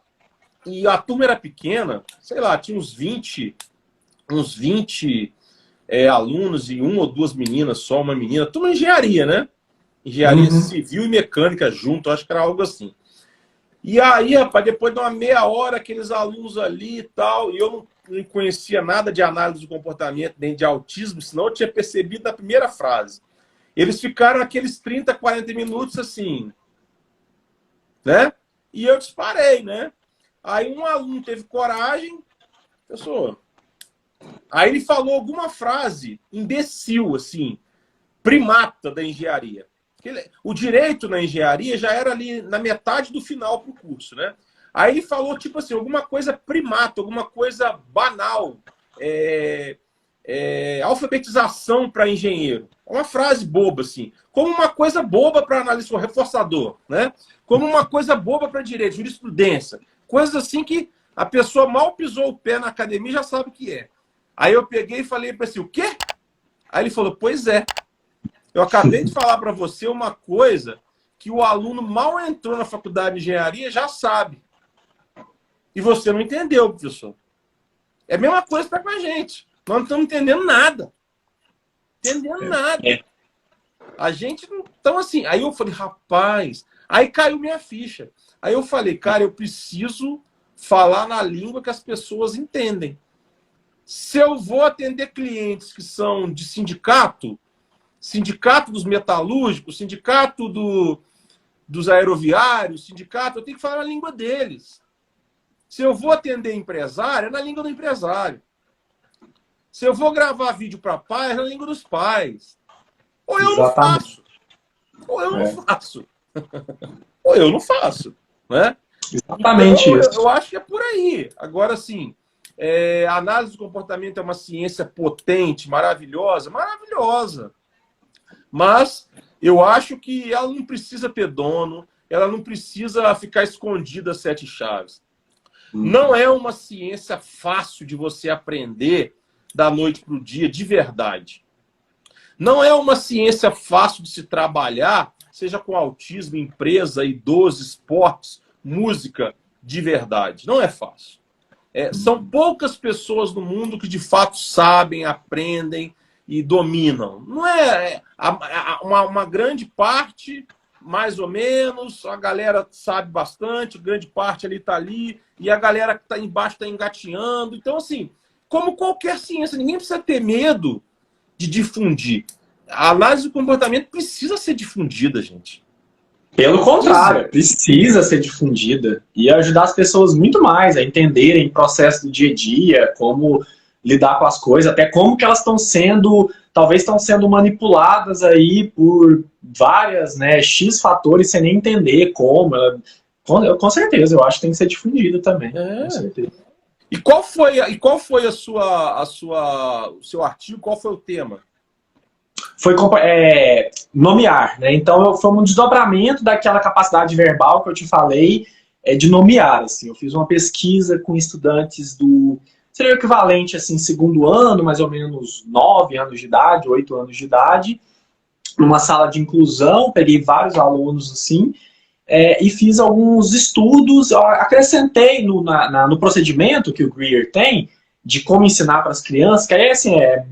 e a turma era pequena, sei lá, tinha uns 20 alunos e 1 ou 2 meninas só, uma menina, turma de engenharia, né? Engenharia civil e mecânica junto, acho que era algo assim. E aí, rapaz, depois de uma meia hora, aqueles alunos ali e tal, e eu não conhecia nada de análise do comportamento, nem de autismo, senão eu tinha percebido na primeira frase. Eles ficaram aqueles 30, 40 minutos assim, né? E eu disparei, né? Aí um aluno teve coragem, pessoal. Aí ele falou alguma frase imbecil, assim, primata da engenharia. O direito na engenharia já era ali na metade do final para o curso, né? Aí ele falou, tipo assim, alguma coisa primata, alguma coisa banal, alfabetização para engenheiro. Uma frase boba, assim. Como uma coisa boba para análise reforçador, né? Como uma coisa boba para direito, jurisprudência. Coisas assim que A pessoa mal pisou o pé na academia já sabe o que é. Aí eu peguei e falei para ele, o quê? Aí ele falou, pois é. Eu acabei de falar para você uma coisa que o aluno mal entrou na faculdade de engenharia já sabe. E você não entendeu, professor. É a mesma coisa para com a gente. Nós não estamos entendendo nada. Entendendo nada. A gente não... Então, assim, aí eu falei, rapaz... Aí caiu minha ficha. Aí eu falei, cara, eu preciso falar na língua que as pessoas entendem. Se eu vou atender clientes que são de sindicato, sindicato dos metalúrgicos, sindicato dos aeroviários, sindicato, eu tenho que falar na língua deles. Se eu vou atender empresário, é na língua do empresário. Se eu vou gravar vídeo para pais, é na língua dos pais. Ou eu não faço. Ou eu não faço. Ou eu não faço. Né? Exatamente então, isso. Eu acho que é por aí. Agora, sim, a análise do comportamento é uma ciência potente, maravilhosa, maravilhosa. Mas eu acho que ela não precisa ter dono, ela não precisa ficar escondida às 7 chaves. Não é uma ciência fácil de você aprender da noite para o dia, de verdade. Não é uma ciência fácil de se trabalhar, seja com autismo, empresa, idoso, esportes, música, de verdade. Não é fácil. São poucas pessoas no mundo que de fato sabem, aprendem e dominam. Não é uma grande parte, mais ou menos, a galera sabe bastante, grande parte ali está ali, e a galera que está embaixo está engatinhando. Então, assim, como qualquer ciência, ninguém precisa ter medo de difundir. A análise do comportamento precisa ser difundida, gente. Pelo contrário, precisa ser difundida e ajudar as pessoas muito mais a entenderem o processo do dia a dia, como lidar com as coisas, até como que elas estão sendo, talvez estão sendo manipuladas aí por várias, né, X fatores sem nem entender como. Com certeza, eu acho que tem que ser difundida também. Com certeza. E qual foi o seu artigo? Qual foi o tema? Foi nomear, né? Então foi um desdobramento daquela capacidade verbal que eu te falei, de nomear. Assim. Eu fiz uma pesquisa com estudantes seria o equivalente assim, segundo ano, mais ou menos 9 anos de idade, 8 anos de idade, numa sala de inclusão, peguei vários alunos assim, e fiz alguns estudos, acrescentei no procedimento que o Greer tem, de como ensinar para as crianças, que aí assim, é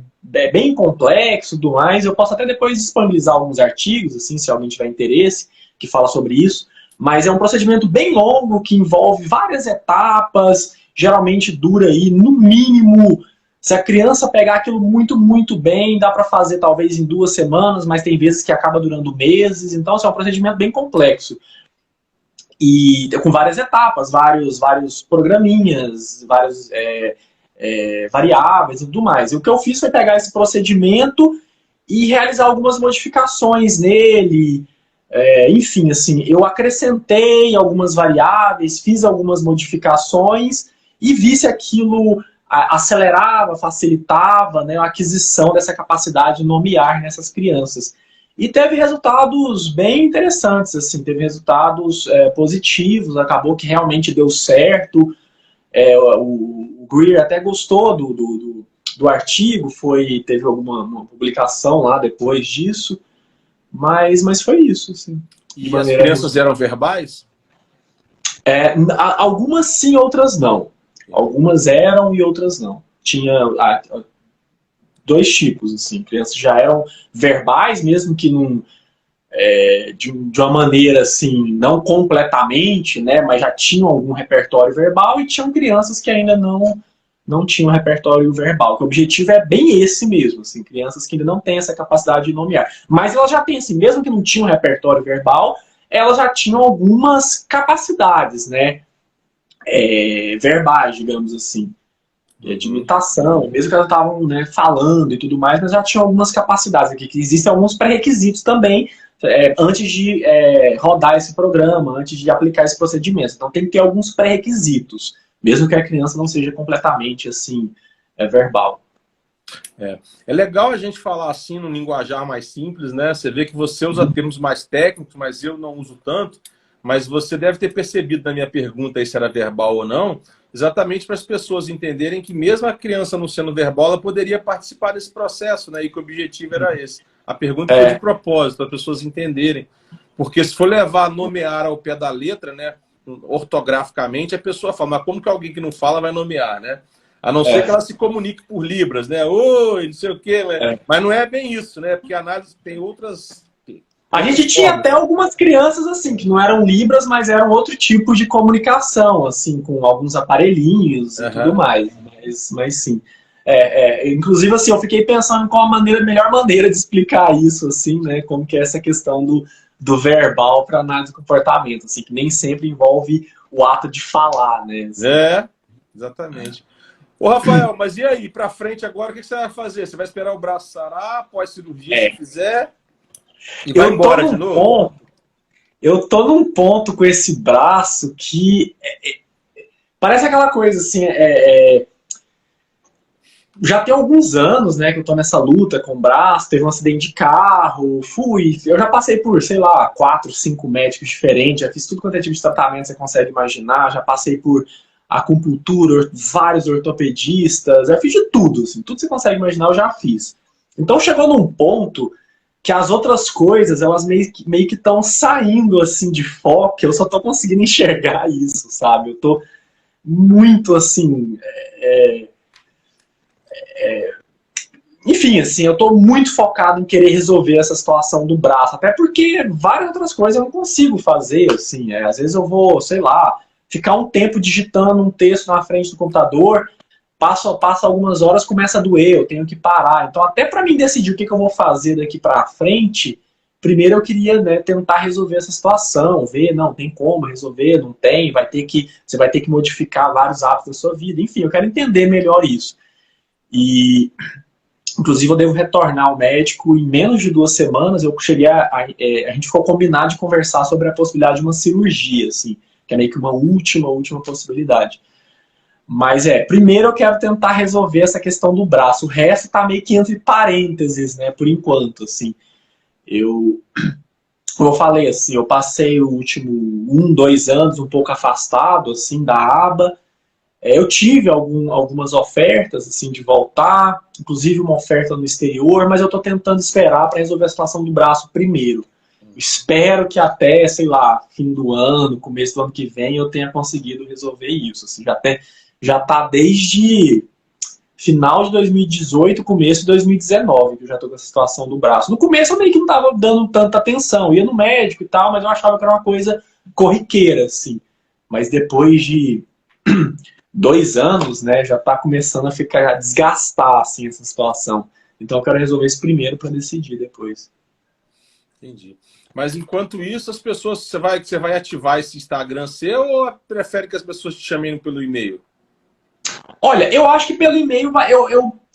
bem complexo e tudo mais. Eu posso até depois disponibilizar alguns artigos, assim, se alguém tiver interesse, que fala sobre isso. Mas é um procedimento bem longo, que envolve várias etapas, geralmente dura aí, no mínimo, se a criança pegar aquilo muito, muito bem, dá para fazer talvez em 2 semanas, mas tem vezes que acaba durando meses. Então, assim, é um procedimento bem complexo. E com várias etapas, vários programinhas, vários... variáveis e tudo mais. E o que eu fiz foi pegar esse procedimento e realizar algumas modificações nele. Enfim, assim, eu acrescentei algumas variáveis, fiz algumas modificações e vi se aquilo acelerava, facilitava, né, a aquisição dessa capacidade de nomear nessas crianças. E teve resultados bem interessantes, assim, teve resultados positivos, acabou que realmente deu certo. O Greer até gostou do artigo, teve uma publicação lá depois disso, mas foi isso. Assim, e as crianças eram verbais? Algumas sim, outras não. Algumas eram e outras não. Tinha 2 tipos, assim, crianças já eram verbais, mesmo que não... de uma maneira assim, não completamente, né, mas já tinham algum repertório verbal, e tinham crianças que ainda não tinham repertório verbal. Que o objetivo é bem esse mesmo, assim, crianças que ainda não têm essa capacidade de nomear. Mas elas já têm, assim, mesmo que não tinham repertório verbal, elas já tinham algumas capacidades, né, verbais, digamos assim, de imitação, mesmo que elas estavam, né, falando e tudo mais, mas já tinham algumas capacidades aqui, que existem alguns pré-requisitos também, antes de rodar esse programa, antes de aplicar esse procedimento. Então tem que ter alguns pré-requisitos, mesmo que a criança não seja completamente assim, verbal. É legal a gente falar assim no linguajar mais simples, né? Você vê que você usa termos mais técnicos, mas eu não uso tanto. Mas você deve ter percebido na minha pergunta aí se era verbal ou não, exatamente para as pessoas entenderem que mesmo a criança não sendo verbal, ela poderia participar desse processo, né? E que o objetivo era esse. A pergunta foi de propósito, para as pessoas entenderem. Porque se for levar a nomear ao pé da letra, né, ortograficamente, a pessoa fala, mas como que alguém que não fala vai nomear, né? A não ser que ela se comunique por libras, né? Oi, não sei o quê. Mas não é bem isso, né? Porque a análise tem outras... A gente tinha até algumas crianças, assim, que não eram libras, mas eram outro tipo de comunicação, assim, com alguns aparelhinhos e tudo mais. Mas sim. Inclusive, assim, eu fiquei pensando em qual a melhor maneira de explicar isso, assim, né? Como que é essa questão do verbal para análise de comportamento, assim, que nem sempre envolve o ato de falar, né? Assim. Exatamente. Ô, Rafael, mas e aí, para frente agora, o que você vai fazer? Você vai esperar o braço sarar, pós-cirurgia, se quiser, e vai embora de novo? Eu tô num ponto com esse braço que parece aquela coisa, assim, já tem alguns anos, né, que eu tô nessa luta com o braço, teve um acidente de carro, eu já passei por, sei lá, 4, 5 médicos diferentes, já fiz tudo quanto é tipo de tratamento você consegue imaginar, já passei por acupuntura, vários ortopedistas, já fiz de tudo, assim, tudo que você consegue imaginar eu já fiz. Então chegou num ponto que as outras coisas, elas meio que estão saindo, assim, de foco, eu só tô conseguindo enxergar isso, sabe? Eu tô muito, assim... Enfim, assim, eu tô muito focado em querer resolver essa situação do braço, até porque várias outras coisas eu não consigo fazer, assim, às vezes eu vou, sei lá, ficar um tempo digitando um texto na frente do computador, passa algumas horas, começa a doer, eu tenho que parar. Então, até para mim decidir o que eu vou fazer daqui para frente, primeiro eu queria, né, tentar resolver essa situação, ver, não, tem como resolver, não tem, você vai ter que modificar vários hábitos da sua vida, enfim, eu quero entender melhor isso. E, inclusive, eu devo retornar ao médico em menos de 2 semanas, eu cheguei a gente ficou combinado de conversar sobre a possibilidade de uma cirurgia, assim, que é meio que uma última possibilidade. Mas primeiro eu quero tentar resolver essa questão do braço. O resto tá meio que entre parênteses, né, por enquanto, assim. Como eu falei, assim, eu passei o último 1, 2 anos um pouco afastado, assim, da aba. Eu tive algumas ofertas, assim, de voltar, inclusive uma oferta no exterior, mas eu tô tentando esperar para resolver a situação do braço primeiro. Espero que até, sei lá, fim do ano, começo do ano que vem, eu tenha conseguido resolver isso, assim, já tá desde final de 2018, começo de 2019, que eu já tô com essa situação do braço. No começo eu meio que não tava dando tanta atenção, ia no médico e tal, mas eu achava que era uma coisa corriqueira, assim. Mas depois de 2 anos, né, já tá começando a desgastar, assim, essa situação. Então eu quero resolver isso primeiro para decidir depois. Entendi. Mas enquanto isso, as pessoas, você vai ativar esse Instagram seu ou prefere que as pessoas te chamem pelo e-mail? Olha, eu acho que pelo e-mail,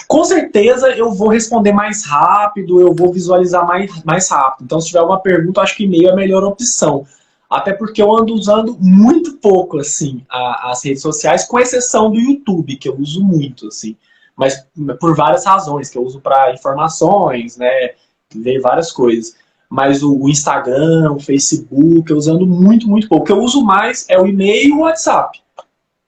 com certeza eu vou responder mais rápido, eu vou visualizar mais rápido. Então, se tiver alguma pergunta, eu acho que e-mail é a melhor opção. Até porque eu ando usando muito pouco, assim, as redes sociais, com exceção do YouTube, que eu uso muito, assim. Mas por várias razões, que eu uso para informações, né, ver várias coisas. Mas o Instagram, o Facebook, eu usando muito, muito pouco. O que eu uso mais é o e-mail e o WhatsApp.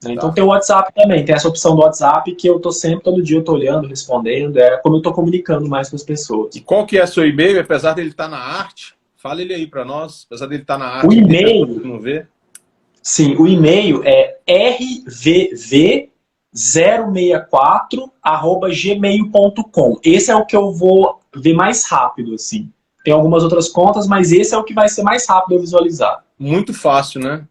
Então tem o WhatsApp também, tem essa opção do WhatsApp que eu tô sempre, todo dia eu tô olhando, respondendo, como eu tô comunicando mais com as pessoas. E qual que é o seu e-mail, apesar dele estar na arte? Fala ele aí para nós, apesar dele estar na arte. O e-mail, não vê? Sim, o e-mail é rvv064@gmail.com. Esse é o que eu vou ver mais rápido, assim. Tem algumas outras contas, mas esse é o que vai ser mais rápido eu visualizar. Muito fácil, né?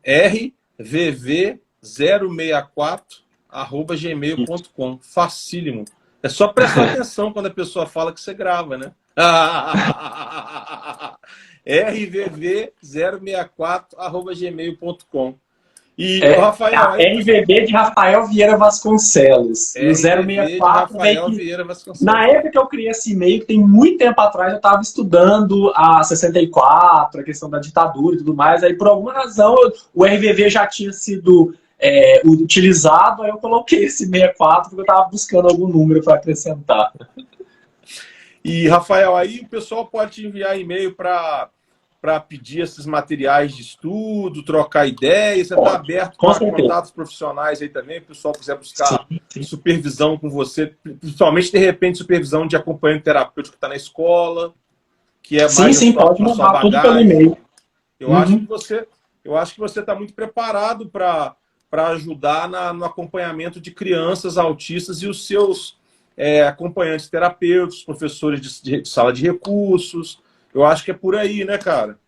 rvv064@gmail.com. Facílimo. É só prestar atenção quando a pessoa fala que você grava, né? rvv064@gmail.com. E o Rafael... RVV de Rafael Vieira Vasconcelos. E o 064 Na época que eu criei esse e-mail, que tem muito tempo atrás, eu estava estudando a 64, a questão da ditadura e tudo mais. Aí, por alguma razão, o RVV já tinha sido utilizado, aí eu coloquei esse 64 porque eu estava buscando algum número para acrescentar. E, Rafael, aí o pessoal pode te enviar e-mail para para pedir esses materiais de estudo, trocar ideias? Você está aberto com para contatos profissionais aí também? O pessoal quiser buscar supervisão com você, principalmente, de repente, supervisão de acompanhamento terapêutico que está na escola, que é mais sim, pode mandar tudo pelo e-mail. Eu acho que você está muito preparado para ajudar no acompanhamento de crianças autistas e os seus acompanhantes terapêuticos, professores de sala de recursos. Eu acho que é por aí, né, cara?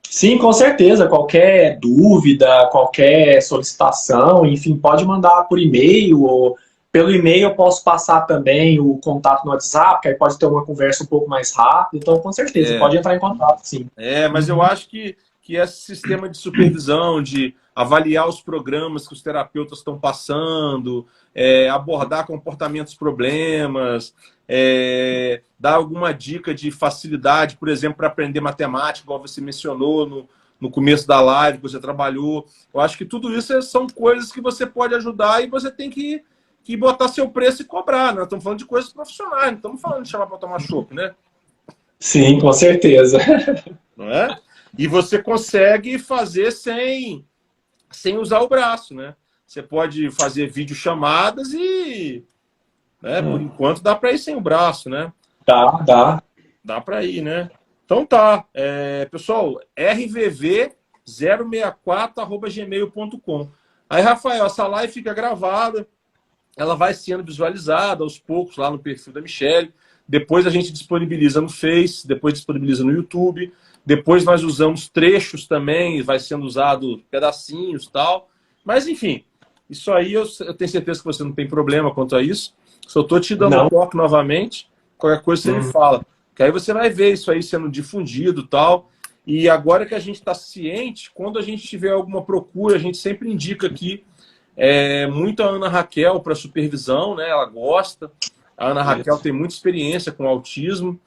Sim, com certeza. Qualquer dúvida, qualquer solicitação, enfim, pode mandar por e-mail ou pelo e-mail eu posso passar também o contato no WhatsApp, que aí pode ter uma conversa um pouco mais rápida. Então, com certeza, pode entrar em contato, sim. Mas eu acho que esse sistema de supervisão, de avaliar os programas que os terapeutas estão passando, abordar comportamentos problemas, dar alguma dica de facilidade, por exemplo, para aprender matemática, igual você mencionou no começo da live, que você trabalhou. Eu acho que tudo isso são coisas que você pode ajudar e você tem que botar seu preço e cobrar. Nós estamos falando de coisas profissionais, não estamos falando de chamar para tomar chopp, né? Sim, com certeza. Não é? E você consegue fazer sem usar o braço, né? Você pode fazer videochamadas e, né, por enquanto, dá para ir sem o braço, né? Dá. Dá para ir, né? Então tá. Pessoal, rvv064@gmail.com. Aí, Rafael, essa live fica gravada, ela vai sendo visualizada aos poucos lá no perfil da Michelle. Depois a gente disponibiliza no Face, depois disponibiliza no YouTube. Depois nós usamos trechos também, vai sendo usado pedacinhos e tal. Mas, enfim, isso aí eu tenho certeza que você não tem problema quanto a isso. Só estou te dando um toque novamente. Qualquer coisa você me fala. Que aí você vai ver isso aí sendo difundido e tal. E agora que a gente está ciente, quando a gente tiver alguma procura, a gente sempre indica aqui muito a Ana Raquel para supervisão, né? Ela gosta. A Ana Raquel tem muita experiência com autismo.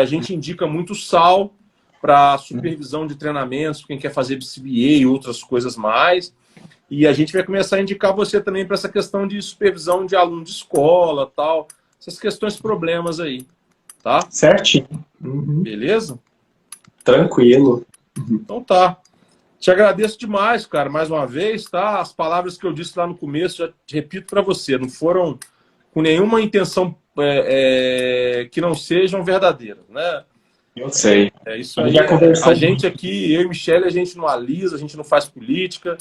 A gente indica muito o Sal para supervisão de treinamentos, quem quer fazer BCBA e outras coisas mais. E a gente vai começar a indicar você também para essa questão de supervisão de aluno de escola, tal, essas questões, problemas aí, tá? Certinho. Beleza? Tranquilo. Então tá. Te agradeço demais, cara, mais uma vez, tá? As palavras que eu disse lá no começo, já repito para você, não foram com nenhuma intenção que não sejam verdadeiras, né? Eu sei. Isso aí. A gente aqui, eu e Michelle, a gente não alisa, a gente não faz política.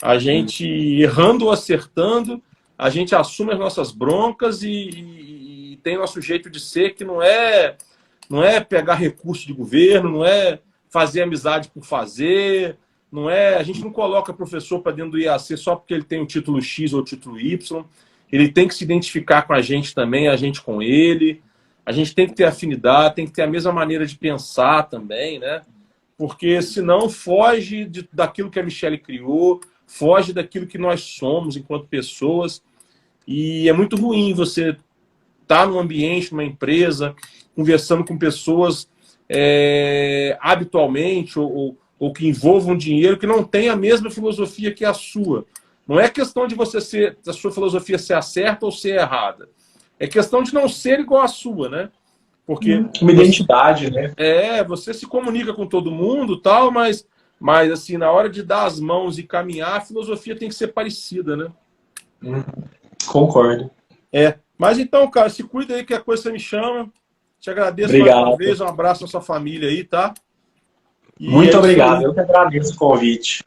A gente, errando ou acertando, a gente assume as nossas broncas e tem nosso jeito de ser, que não é pegar recurso de governo, não é fazer amizade por fazer, a gente não coloca professor para dentro do IAC só porque ele tem o título X ou o título Y. Ele tem que se identificar com a gente também, a gente com ele. A gente tem que ter afinidade, tem que ter a mesma maneira de pensar também, né? Porque senão foge daquilo que a Michelle criou, foge daquilo que nós somos enquanto pessoas. E é muito ruim você estar num ambiente, numa empresa, conversando com pessoas habitualmente ou que envolvam dinheiro, que não tem a mesma filosofia que a sua. Não é questão de a sua filosofia ser a certa ou ser errada. É questão de não ser igual à sua, né? Porque uma identidade, né? Você se comunica com todo mundo, tal, mas assim, na hora de dar as mãos e caminhar, a filosofia tem que ser parecida, né? Concordo. Mas então, cara, se cuida aí que a coisa você me chama. Te agradeço mais uma vez, um abraço à sua família aí, tá? Muito obrigado, eu que agradeço o convite.